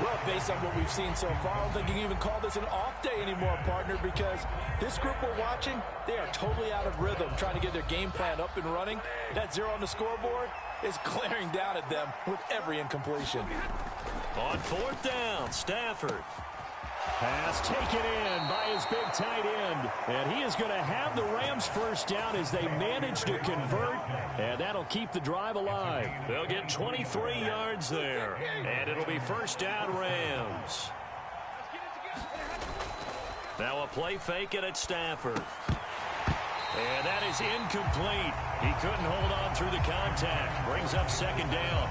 Well, based on what we've seen so far, I don't think you can even call this an off day anymore, partner, because this group we're watching, they are totally out of rhythm, trying to get their game plan up and running. That 0 on the scoreboard is glaring down at them with every incompletion. On 4th down, Stafford. Pass taken in by his big tight end. And he is going to have the Rams 1st down as they manage to convert. And that'll keep the drive alive. They'll get 23 yards there. And it'll be 1st down Rams. Now a play fake it at Stafford. And that is incomplete. He couldn't hold on through the contact. Brings up 2nd down.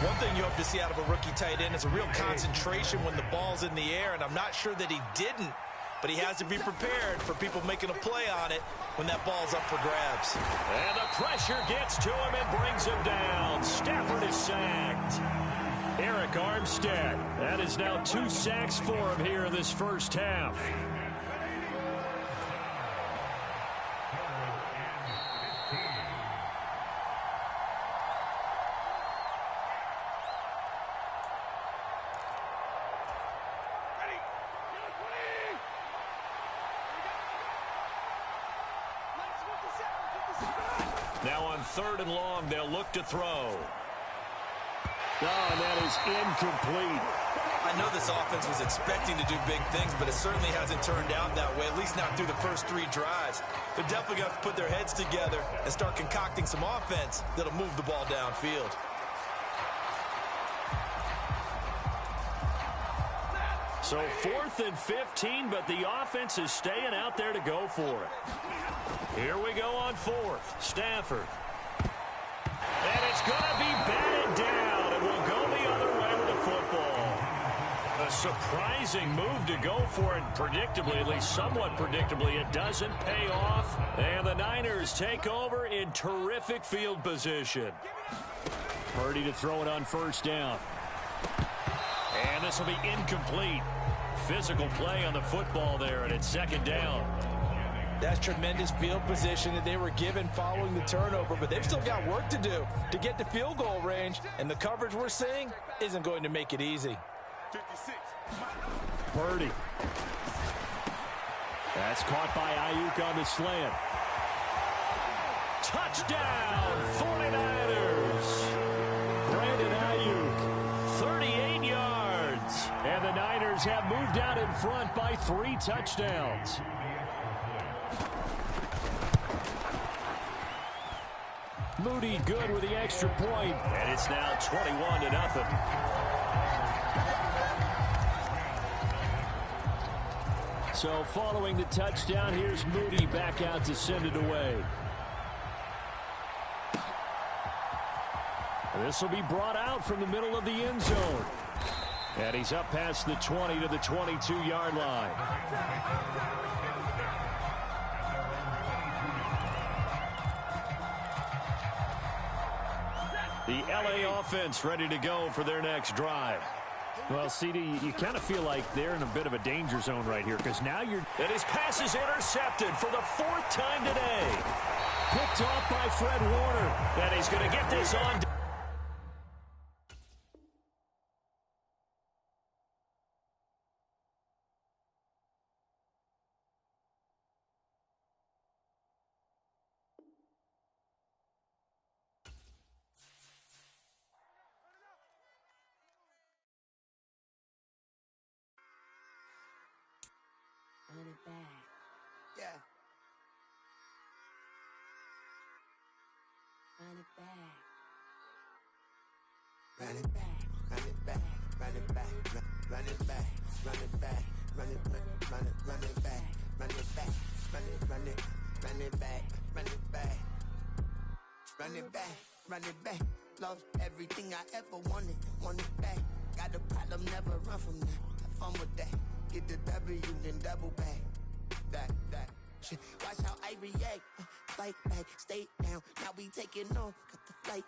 One thing you hope to see out of a rookie tight end is a real concentration when the ball's in the air, and I'm not sure that he didn't, but he has to be prepared for people making a play on it when that ball's up for grabs. And the pressure gets to him and brings him down. Stafford is sacked. Eric Armstead. That is now 2 sacks for him here in this first half. Now on 3rd and long, they'll look to throw. Oh, and that is incomplete. I know this offense was expecting to do big things, but it certainly hasn't turned out that way, at least not through the first 3 drives. They're definitely going to have to put their heads together and start concocting some offense that'll move the ball downfield. So 4th and 15, but the offense is staying out there to go for it. Here we go on 4th. Stafford. And it's going to be batted down, and we'll go the other way with the football. A surprising move to go for it, predictably, at least somewhat predictably. It doesn't pay off, and the Niners take over in terrific field position. Purdy to throw it on 1st down. And this will be incomplete. Physical play on the football there, and it's 2nd down. That's tremendous field position that they were given following the turnover, but they've still got work to do to get to field goal range, and the coverage we're seeing isn't going to make it easy. 56. Purdy. That's caught by Ayuk on the slant. Touchdown, 49ers. Brandon Ayuk, 38 yards. And the Niners have moved out in front by 3 touchdowns. Moody good with the extra point. And it's now 21-0. So following the touchdown, here's Moody back out to send it away. This will be brought out from the middle of the end zone. And he's up past the 20 to the 22-yard line. The LA offense ready to go for their next drive. Well, CD, you kind of feel like they're in a bit of a danger zone right here because now you're... And his pass is intercepted for the 4th time today. Picked off by Fred Warner. And he's going to get this on. Run it back. Yeah. Run it back. Run it back. Run it back. Run it back. Run it back. Run it back. Run it back. Run it back. Run it back. Run it back. Run it back. Run it back. Run it back. Run it back. Lost everything I ever wanted. Want it back. Got a problem, never run from that. Have fun with that. Get the W, then double back. That shit. Watch how I react. Fight back, stay down. Now we taking on. Got the flight.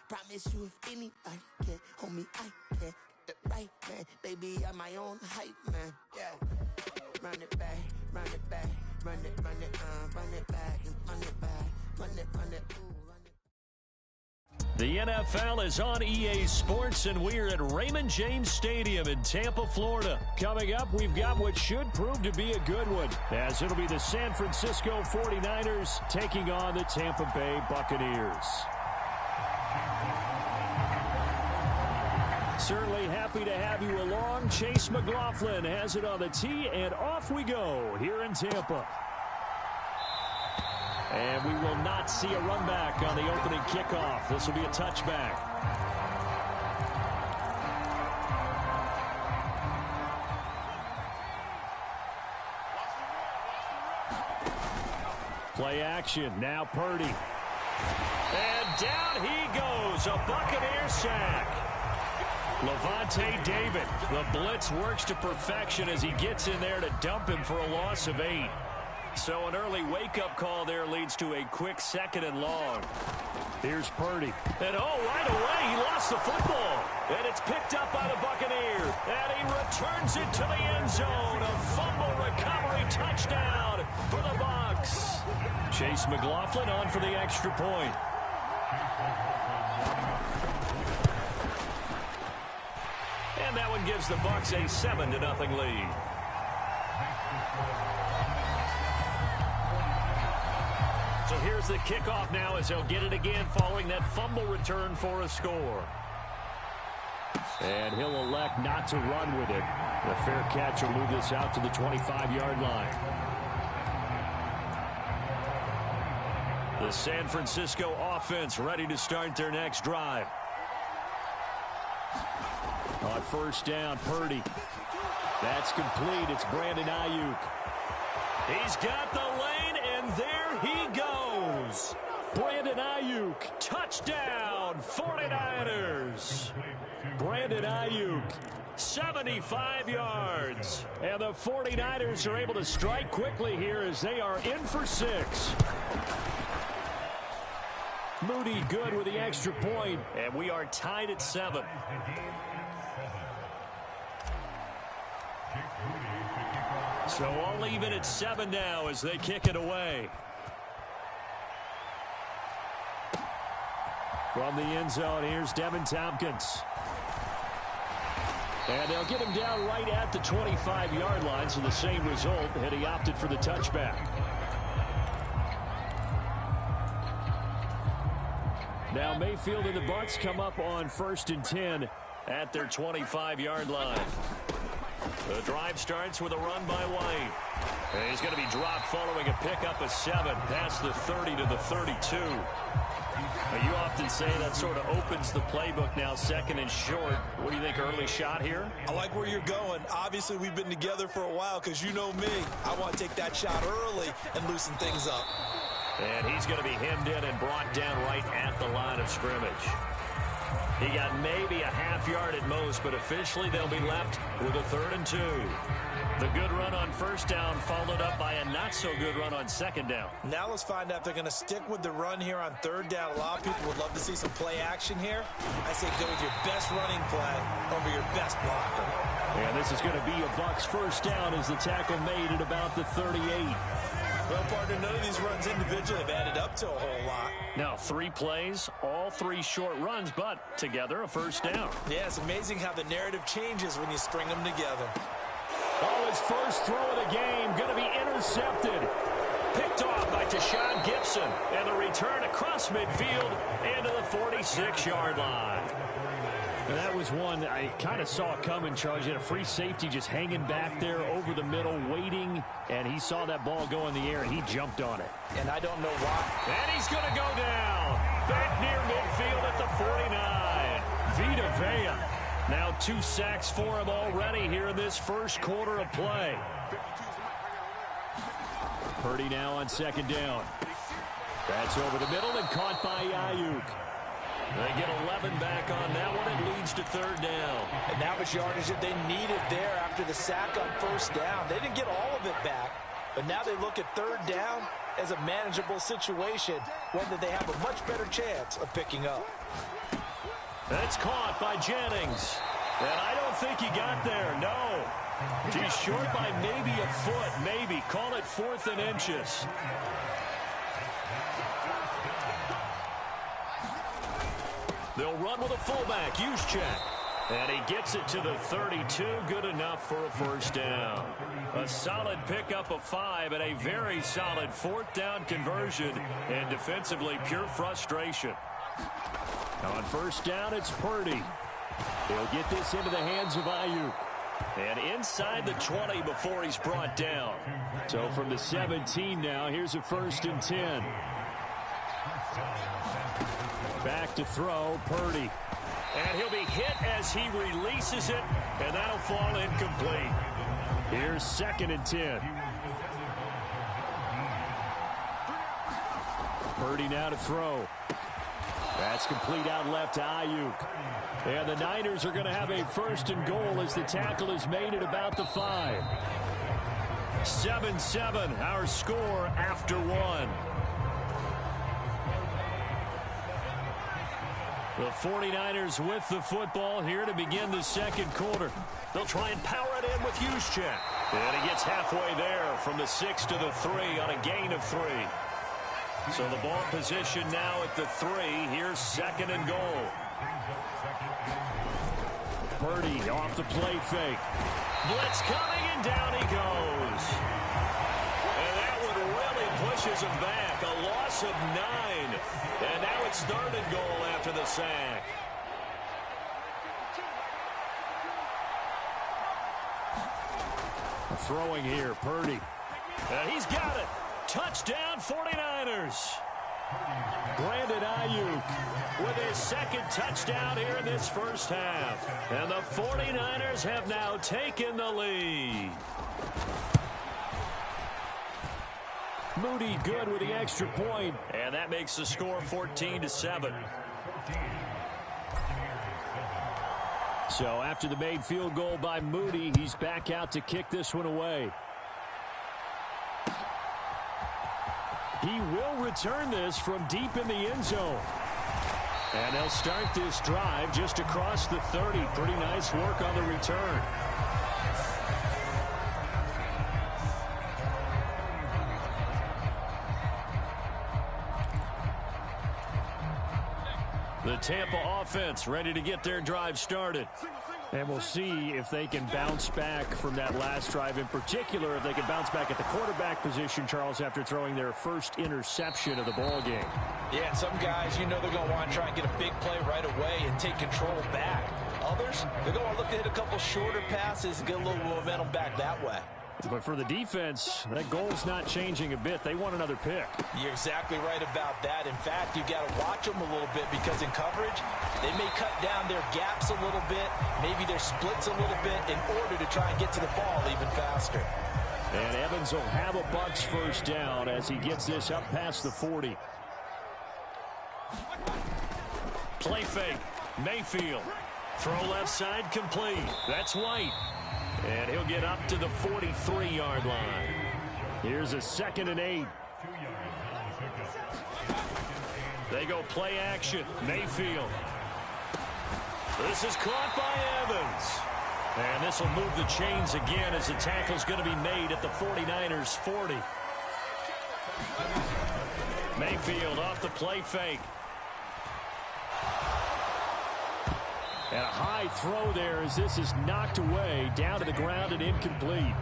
Promise you if anybody can, homie, I can. Get the right man. Baby, I'm my own hype man. Yeah. Run it back, run it back, run it back, and run it back, run it, ooh, run it. The NFL is on EA Sports, and we're at Raymond James Stadium in Tampa, Florida. Coming up, we've got what should prove to be a good one, as it'll be the San Francisco 49ers taking on the Tampa Bay Buccaneers. Certainly happy to have you along. Chase McLaughlin has it on the tee, and off we go here in Tampa. And we will not see a run back on the opening kickoff. This will be a touchback. Play action. Now Purdy. And down he goes. A Buccaneer sack. Levante David. The blitz works to perfection as he gets in there to dump him for a loss of 8. So an early wake-up call there leads to a quick 2nd and long. Here's Purdy. And right away, he lost the football. And it's picked up by the Buccaneers. And he returns it to the end zone. A fumble recovery touchdown for the Bucs. Chase McLaughlin on for the extra point. And that one gives the Bucs a 7-0 lead. So here's the kickoff now as they'll get it again following that fumble return for a score. And he'll elect not to run with it. The fair catch will move this out to the 25-yard line. The San Francisco offense ready to start their next drive. On first down, Purdy. That's complete. It's Brandon Ayuk. He's got the lane, and there he goes. Brandon Ayuk. Touchdown, 49ers. Brandon Ayuk. 75 yards. And the 49ers are able to strike quickly here as they are in for 6. Moody good with the extra point. And we are tied at 7. So all even at 7 now as they kick it away. From the end zone, here's Devin Tompkins. And they'll get him down right at the 25-yard line, so the same result, and he opted for the touchback. Now Mayfield and the Bucs come up on 1st and 10 at their 25-yard line. The drive starts with a run by White. And he's going to be dropped following a pickup of 7 past the 30 to the 32. You often say that sort of opens the playbook now, 2nd and short. What do you think, early shot here? I like where you're going. Obviously, we've been together for a while because you know me. I want to take that shot early and loosen things up. And he's going to be hemmed in and brought down right at the line of scrimmage. He got maybe a half yard at most, but officially they'll be left with a 3rd and 2. The good run on first down followed up by a not-so-good run on 2nd down. Now let's find out if they're going to stick with the run here on 3rd down. A lot of people would love to see some play action here. I say go with your best running play over your best blocker. And this is going to be a Bucs first down as the tackle made at about the 38. Well, partner, none of these runs individually have added up to a whole lot. Now, 3 plays, all 3 short runs, but together a first down. Yeah, it's amazing how the narrative changes when you string them together. Oh, his first throw of the game going to be intercepted. Picked off by Tashawn Gibson. And the return across midfield into the 46-yard line. And that was one I kind of saw coming, Charles. You had a free safety just hanging back there over the middle, waiting, and he saw that ball go in the air, and he jumped on it. And I don't know why. And he's going to go down. Back near midfield at the 49. Vita Vea. Now 2 sacks for him already here in this first quarter of play. Purdy now on 2nd down. That's over the middle and caught by Ayuk. They get 11 back on that one. It leads to 3rd down. And that was yardage that they needed there after the sack on first down. They didn't get all of it back, but now they look at 3rd down as a manageable situation, one that they have a much better chance of picking up. That's caught by Jennings. And I don't think he got there, no. He's short by maybe a foot, maybe. Call it 4th and inches. They'll run with a fullback, Juszczyk. And he gets it to the 32, good enough for a first down. A solid pickup of 5 and a very solid 4th down conversion. And defensively, pure frustration. On first down, it's Purdy. He'll get this into the hands of Ayuk. And inside the 20 before he's brought down. So from the 17 now, here's a 1st and 10. Back to throw, Purdy. And he'll be hit as he releases it, and that'll fall incomplete. Here's 2nd and 10. Purdy now to throw. That's complete out left to Ayuk. And the Niners are going to have a 1st and goal as the tackle is made at about the 5. 7-7, our score after 1. The 49ers with the football here to begin the 2nd quarter. They'll try and power it in with Juszczyk. And he gets halfway there from the 6 to the 3 on a gain of 3. So the ball position now at the 3. Here's 2nd and goal. Purdy off the play fake. Blitz coming, and down he goes. And that one really pushes him back. A loss of 9. And now it's 3rd and goal after the sack. Throwing here, Purdy. And he's got it. Touchdown, 49ers. Brandon Ayuk with his 2nd touchdown here in this first half. And the 49ers have now taken the lead. Moody good with the extra point. And that makes the score 14-7. So after the made field goal by Moody, he's back out to kick this one away. He will return this from deep in the end zone. And they'll start this drive just across the 30. Pretty nice work on the return. The Tampa offense ready to get their drive started. And we'll see if they can bounce back from that last drive, in particular if they can bounce back at the quarterback position, Charles, after throwing their first interception of the ball game. Yeah, and some guys, you know, they're going to want to try and get a big play right away and take control back. Others, they're going to look to hit a couple shorter passes and get a little momentum back that way. But for the defense, that goal's not changing a bit. They want another pick. You're exactly right about that. In fact, you've got to watch them a little bit because in coverage, they may cut down their gaps a little bit, maybe their splits a little bit in order to try and get to the ball even faster. And Evans will have a Bucs 1st down as he gets this up past the 40. Play fake. Mayfield. Throw left side complete. That's White. And he'll get up to the 43-yard line. Here's a 2nd and 8. They go play action. Mayfield. This is caught by Evans. And this will move the chains again as the tackle's going to be made at the 49ers 40. Mayfield off the play fake. And a high throw there as this is knocked away, down to the ground and incomplete.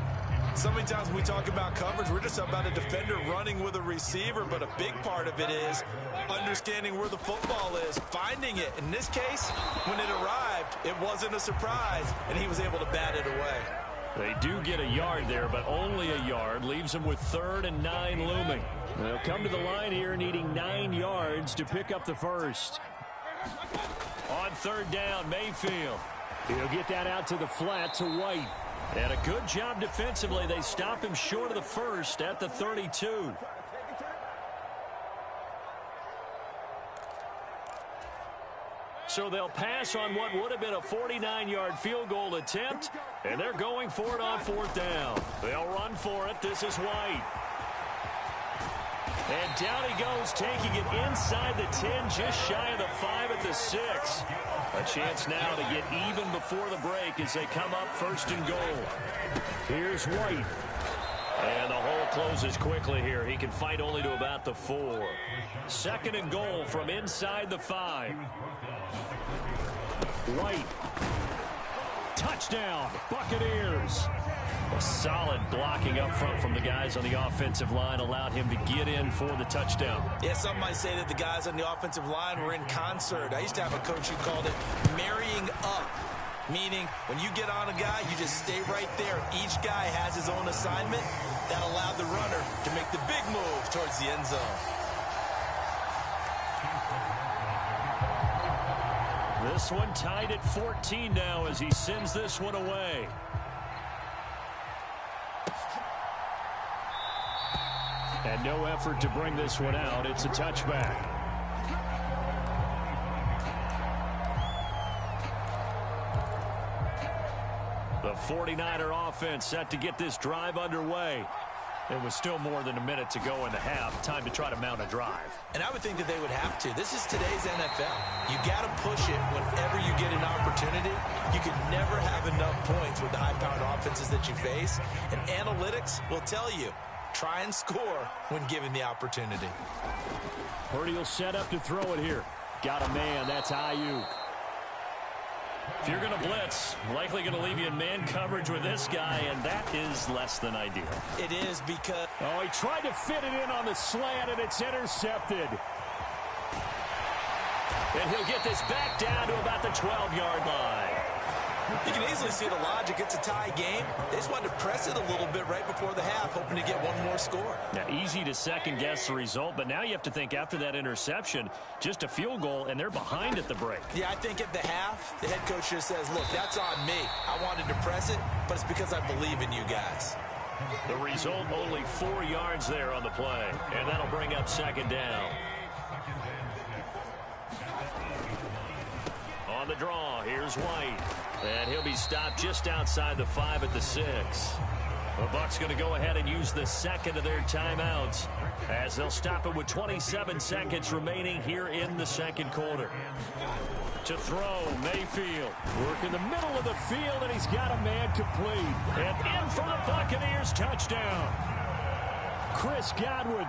So many times when we talk about coverage, we're just about a defender running with a receiver, but a big part of it is understanding where the football is, finding it. In this case, when it arrived, it wasn't a surprise, and he was able to bat it away. They do get a yard there, but only a yard. Leaves them with 3rd and 9 looming. They'll come to the line here needing 9 yards to pick up the 1st. On 3rd down, Mayfield. He'll get that out to the flat to White. And a good job defensively. They stop him short of the 1st at the 32. So they'll pass on what would have been a 49-yard field goal attempt, and they're going for it on 4th down. They'll run for it. This is White. And down he goes, taking it inside the 10, just shy of the 5 at the 6. A chance now to get even before the break as they come up 1st and goal. Here's White. And the hole closes quickly here. He can fight only to about the 4. 2nd and goal from inside the 5. White. Touchdown, Buccaneers. A solid blocking up front from the guys on the offensive line allowed him to get in for the touchdown. Yeah, some might say that the guys on the offensive line were in concert. I used to have a coach who called it marrying up, meaning when you get on a guy, you just stay right there. Each guy has his own assignment. That allowed the runner to make the big move towards the end zone. This one tied at 14 now as he sends this one away. And no effort to bring this one out. It's a touchback. The 49er offense set to get this drive underway. It was still more than a minute to go in the half. Time to try to mount a drive. And I would think that they would have to. This is today's NFL. You got to push it whenever you get an opportunity. You can never have enough points with the high-powered offenses that you face. And analytics will tell you, try and score when given the opportunity. Purdy will set up to throw it here. Got a man. That's Ayuk. If you're going to blitz, likely going to leave you in man coverage with this guy, and that is less than ideal. It is because... Oh, he tried to fit it in on the slant, and it's intercepted. And he'll get this back down to about the 12-yard line. You can easily see the logic. It's a tie game. They just wanted to press it a little bit right before the half, hoping to get one more score. Now, easy to second-guess the result, but now you have to think after that interception, just a field goal, and they're behind at the break. Yeah, I think at the half, the head coach just says, look, that's on me. I wanted to press it, but it's because I believe in you guys. The result, only 4 yards there on the play, and that'll bring up second down. On the draw, here's White. And he'll be stopped just outside the 5 at the 6. The Bucs going to go ahead and use the second of their timeouts as they'll stop it with 27 seconds remaining here in the second quarter. To throw, Mayfield. Work in the middle of the field, and he's got a man complete. And in for the Buccaneers, touchdown. Chris Godwin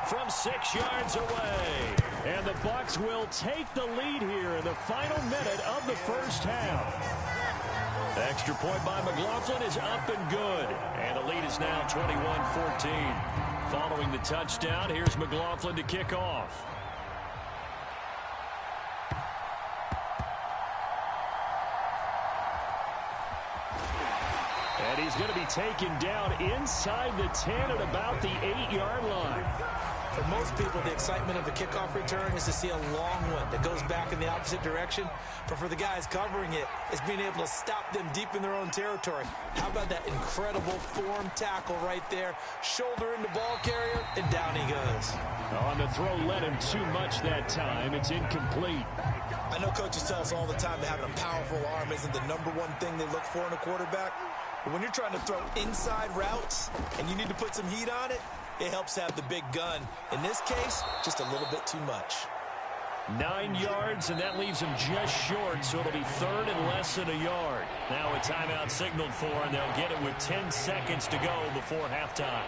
from 6 yards away. And the Bucs will take the lead here in the final minute of the first half. Extra point by McLaughlin is up and good. And the lead is now 21-14. Following the touchdown, here's McLaughlin to kick off. And he's going to be taken down inside the 10 at about the 8-yard line. For most people, the excitement of a kickoff return is to see a long one that goes back in the opposite direction. But for the guys covering it, it's being able to stop them deep in their own territory. How about that incredible form tackle right there? Shoulder into ball carrier, and down he goes. On the throw, led him too much that time. It's incomplete. I know coaches tell us all the time that having a powerful arm isn't the #1 thing they look for in a quarterback. But when you're trying to throw inside routes and you need to put some heat on it, it helps have the big gun. In this case, just a little bit too much. 9 yards, and that leaves him just short, so it'll be third and less than a yard. Now a timeout signaled for, and they'll get it with 10 seconds to go before halftime.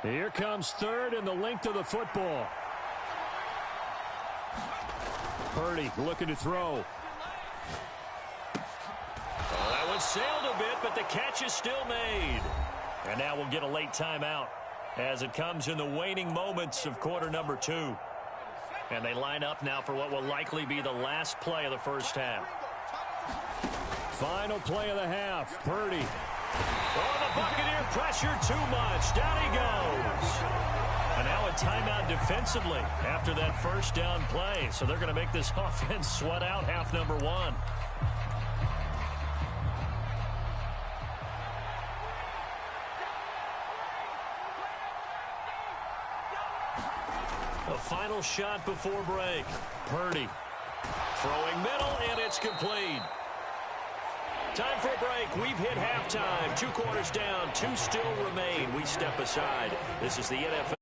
Here comes third and the length of the football. Purdy looking to throw. Well, that one sailed a bit, but the catch is still made. And now we'll get a late timeout as it comes in the waning moments of quarter number 2. And they line up now for what will likely be the last play of the first half. Final play of the half. Purdy. Oh, the Buccaneer pressure too much. Down he goes. And now a timeout defensively after that first down play. So they're going to make this offense sweat out half number 1. The final shot before break. Purdy throwing middle, and it's complete. Time for a break. We've hit halftime. 2 quarters down. 2 still remain. We step aside. This is the NFL.